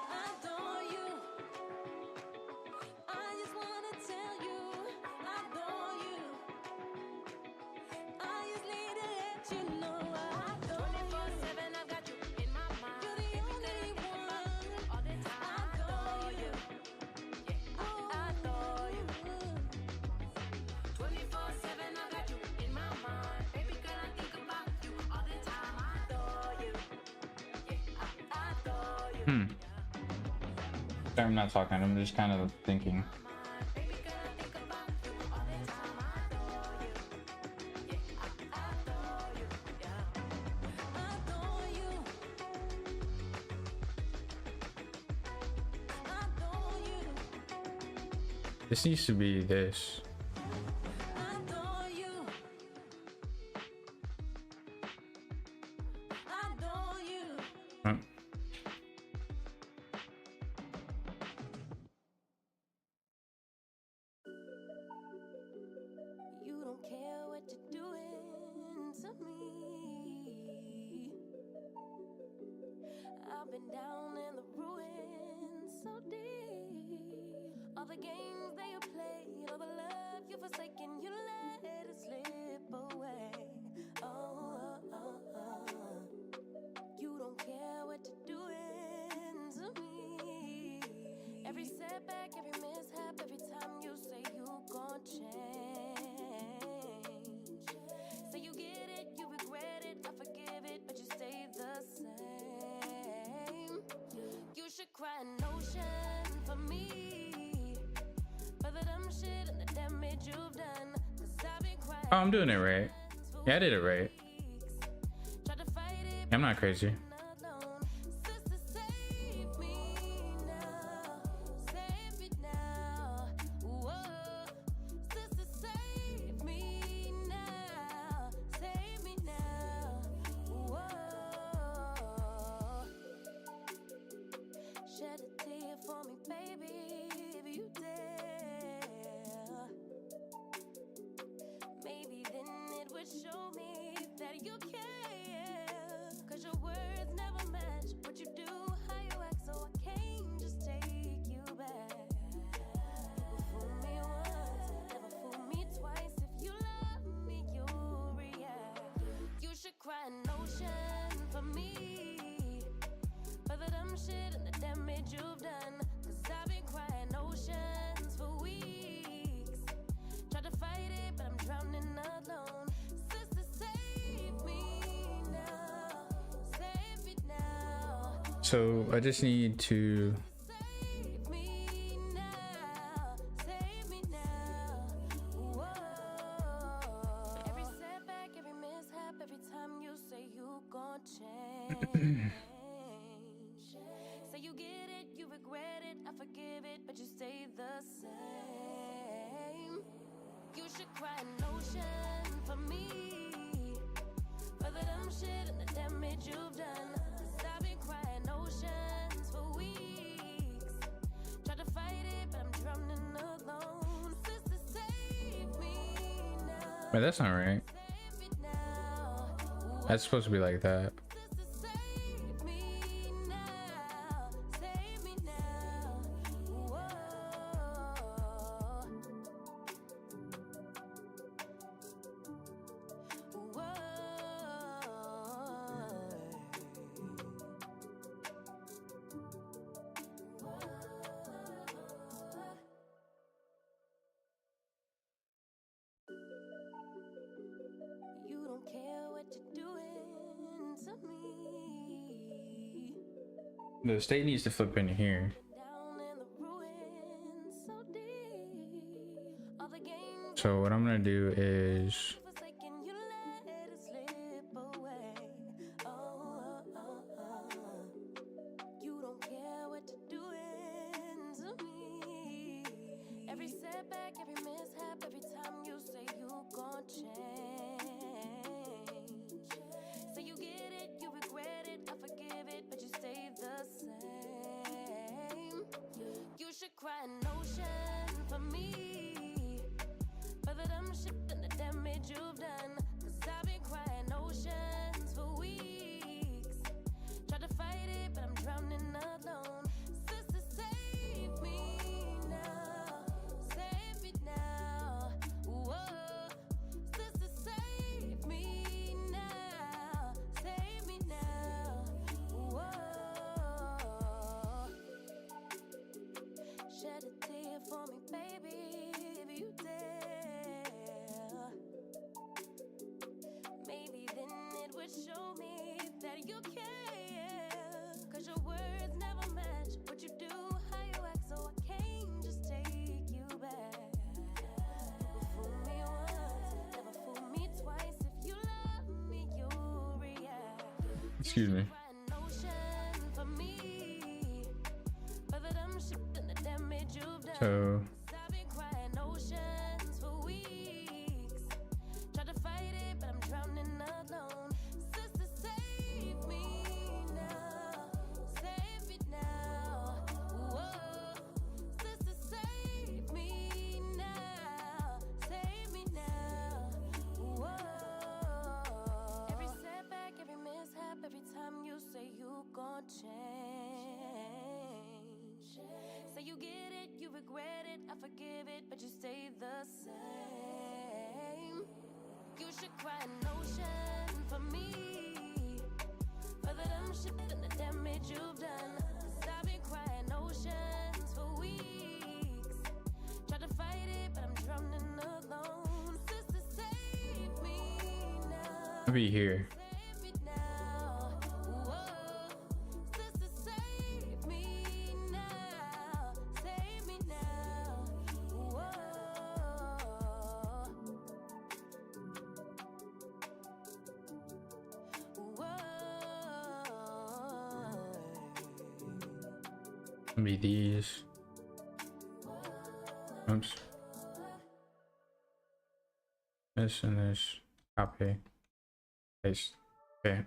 I adore you. I just wanna tell you, I adore you. I just need to let you know I adore you. 24/7, I've got you in my mind. You're the only one. All the time, I adore you. Yeah, I adore you. 24/7, I got you in my mind. Baby girl, I think about you all the time. I adore you. Yeah, I adore you. Sorry, I'm not talking. I'm just kind of thinking. Baby girl, I think about you all the time. I adore you. Yeah, I adore you. Yeah, I adore you. I adore you. This needs to be this. I adore you. I adore you. Huh? You don't care what you're doing to me. I've been down in the ruins so deep. All the games that you played, all the love you forsaken, you let it slip away. You don't care what you're doing to me. Every setback, every mishap, every time you say you gon' change. Say you get it, you regret it, I forgive it, but you stay the same. You should cry an ocean for me, for the dumb shit and the damage you've done. 'Cause I've been crying. Oh, I'm doing it right. Yeah, I did it right. Tried to fight it, I'm not crazy. alone. Sister, save me now. Save me now. Whoa. Sister, save me now. Save me now. Whoa. Shed a tear for me, baby, if you dare. Maybe then it would show me that you care. 'Cause your words for me, for the dumb shit and the damage you've done. 'Cause I've been crying oceans for weeks. Tried to fight it, but I'm drowning alone. Sister, save me now. Save me now. So I just need to Save me now. Save me now. Whoa. Every setback, every mishap, every time you say you gon' change. Say you get it, you regret it, I forgive it, but you stay the same. You should cry an ocean for me, for the dumb shit and the damage you've done. 'Cause I've been crying oceans for weeks. Try to fight it, but I'm drowning alone. Sister, save me now. Wait, that's not right. Save me now. That's supposed to be like that. Sister, save me now. Save me now. Whoa. You don't care what you're doing to me. The state needs to flip in here. Down in the ruins so deep. All the games So what I'm gonna do is forsaken, you let it slip away. You don't care what you're doing to me. Every setback, every mishap, every time you say you gon' change. Say you get it, you regret it, I forgive it, but you stay the same. You should cry an ocean for me, for the dumb shit and the damage you've done. 'Cause I've been crying oceans for weeks. Try to fight it, but I'm drowning alone. Sister, save me now. Save me now. Whoa. Sister, save me now. Save me now. Whoa. Shed a tear for me, baby, if you dare. Maybe then it would show me that you care. 'Cause your words never match what you do, how you act, so I can't just take you back. You fool me once, never fool me twice. If you love me, you'll react. excuse me. Cry an ocean for me, for the dumb shit and the damage you've done. So 'Cause I've been crying oceans for weeks. Try to fight it, but I'm drowning alone. Sister, save me now. Save me now. Whoa. Sister, save me now. Save me now. Whoa. Every setback, every mishap, every time you say you gon' change. Say you get it, you regret it, I forgive it, but you stay the same. You should cry an ocean for me, for the dumb shit and the damage you've done. 'Cause I've been crying oceans for weeks. Try to fight it, but I'm drowning alone. Sister, save me now. I'll be here. Save me now. Whoa. Sister, save me now. Save me now. Whoa. It'll be these. Oops. This and this. Copy. Paste. Okay.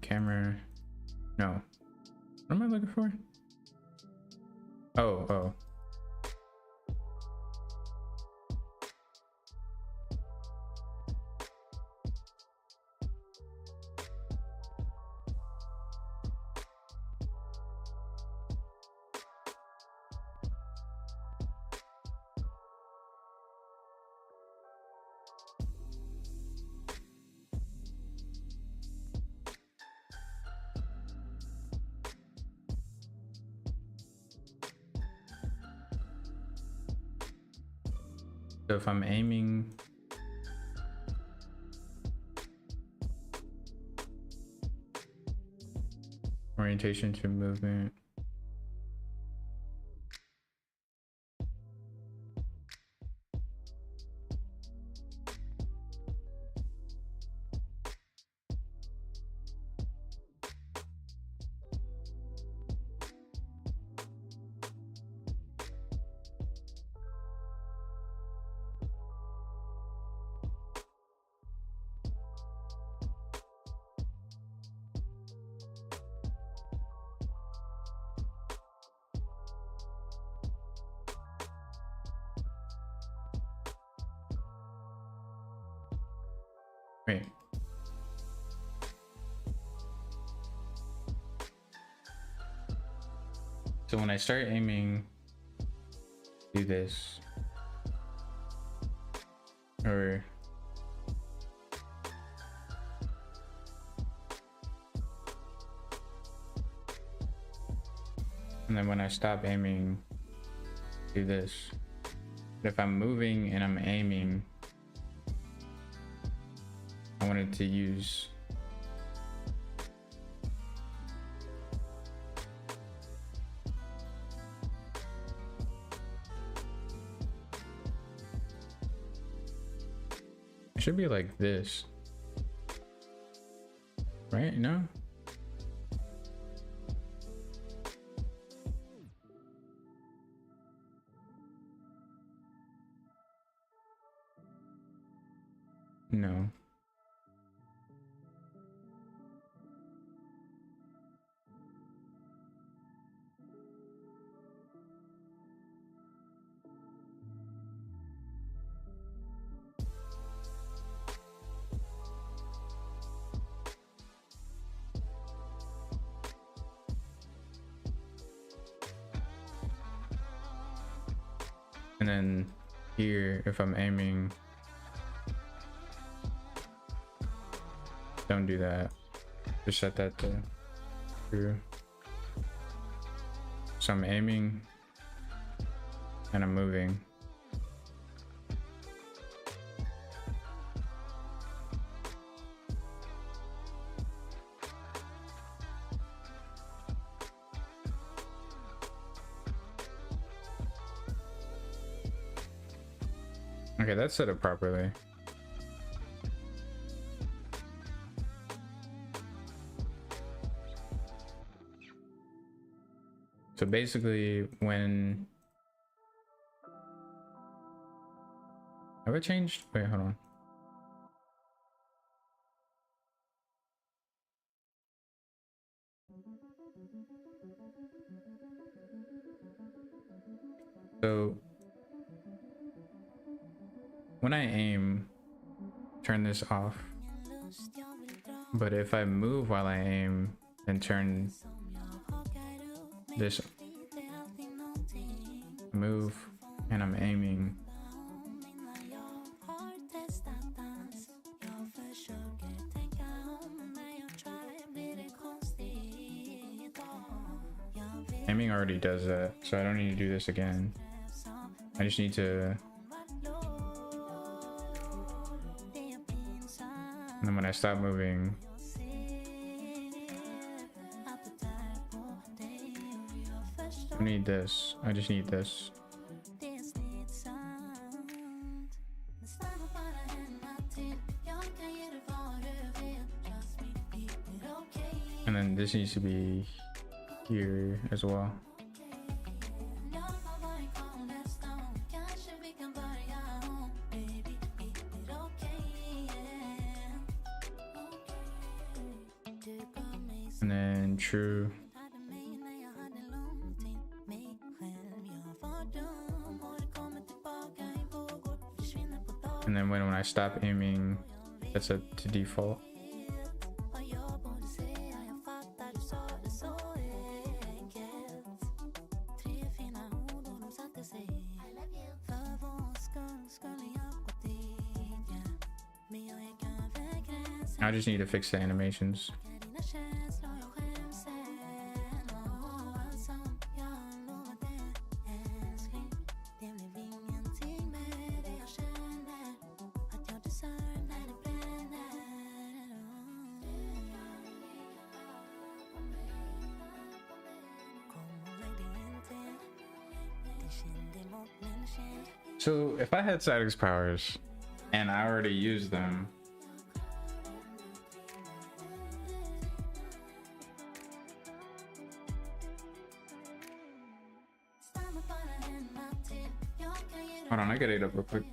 Camera. No. What am I looking for? Oh. So if I'm aiming, orientation to movement. Wait. So when I start aiming, do this. Or and then when I stop aiming, do this. But if I'm moving and I'm aiming, I wanted to use it should be like this, right? No? No. And then here, if I'm aiming, don't do that. Just set that to true. So I'm aiming and I'm moving. Okay, that's set up properly. So basically, when have I changed? Wait, hold on. So when I aim, turn this off. But if I move while I aim, then turn this, move, and I'm aiming. Aiming already does that, so I don't need to do this again. I just need to, and then when I stop moving, I need this. I just need this. And then this needs to be here as well. And then true. And then when I stop aiming, that's set to default. I just need to fix the animations. So if I had status powers and I already used them, hold on, I gotta eat up real quick.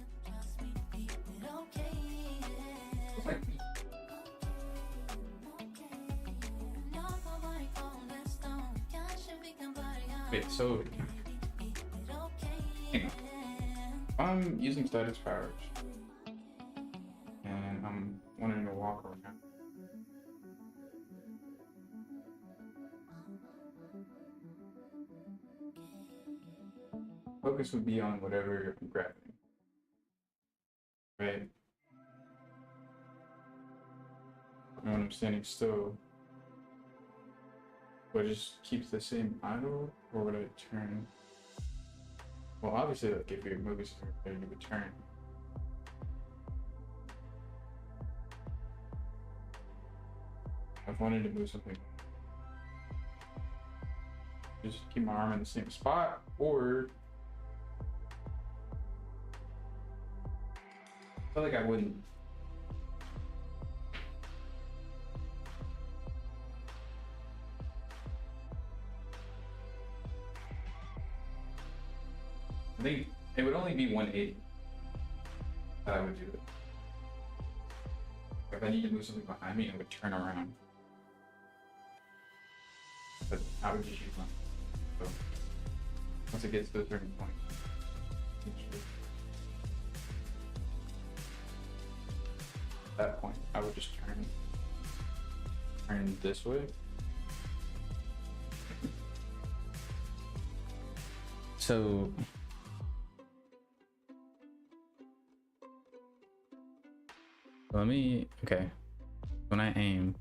Wait, so I'm using status powers and I'm wanting to walk around. Focus would be on whatever I'm grabbing, right? And when I'm standing still, would I just keep the same idle, or would I turn? Well, obviously, like if your movie's there, you would turn. I've wanted to move something, just keep my arm in the same spot, or I feel like I wouldn't. I think it would only be 180 that I would do it. If I need to move something behind me, I would turn around. But I would just use one. So once it gets to a certain point, at that point, I would just turn this way. So let me, okay, when I aim,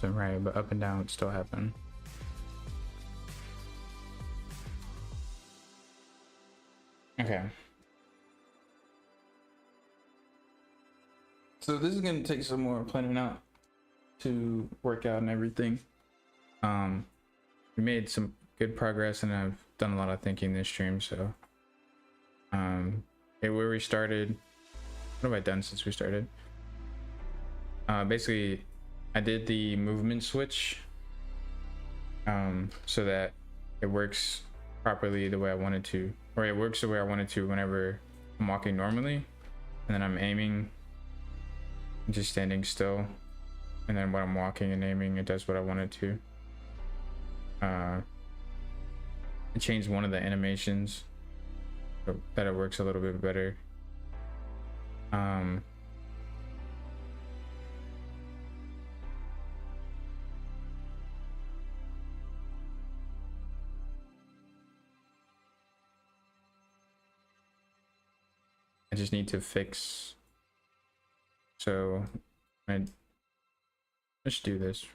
right, but up and down would still happen. Okay. So this is gonna take some more planning out to work out and everything. We made some good progress and I've done a lot of thinking this stream, so where we started, what have I done since we started? Basically I did the movement switch so that it works properly the way I wanted to, or it works the way I wanted to whenever I'm walking normally, and then I'm aiming and just standing still, and then when I'm walking and aiming, it does what I want it to. I changed one of the animations so that it works a little bit better. I just need to fix, so let's do this.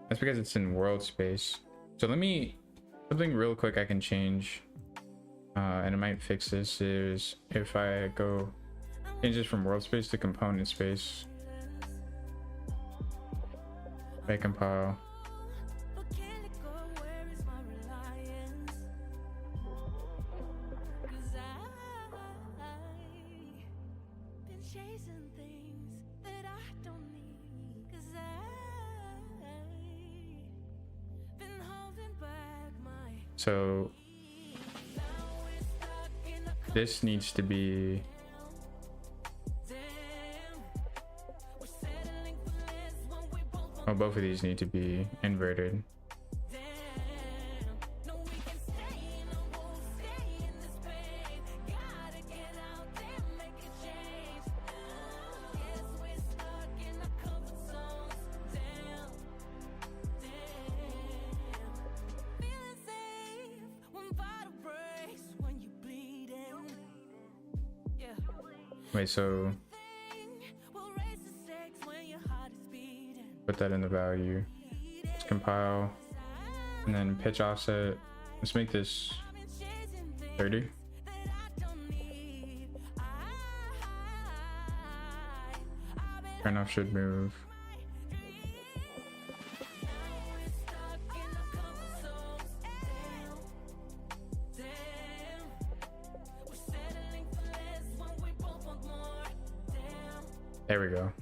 That's because it's in world space. So let me, something real quick I can change, and it might fix this, is if I go change this from world space to component space. Make compile. So this needs to be Oh, both of these need to be inverted. Wait, so put that in the value. Let's compile and then pitch offset. Let's make this 30. Turn off should move. There we go.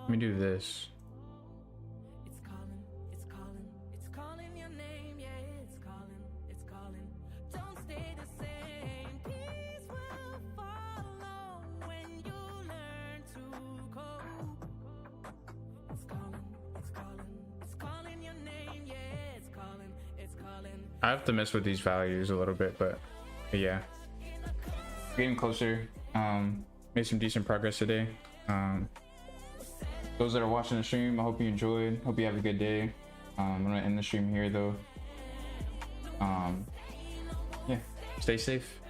Let me do this. I have to mess with these values a little bit, but yeah, getting closer. Made some decent progress today. Those that are watching the stream, I hope you enjoyed. Hope you have a good day. I'm gonna end the stream here though. Yeah, stay safe.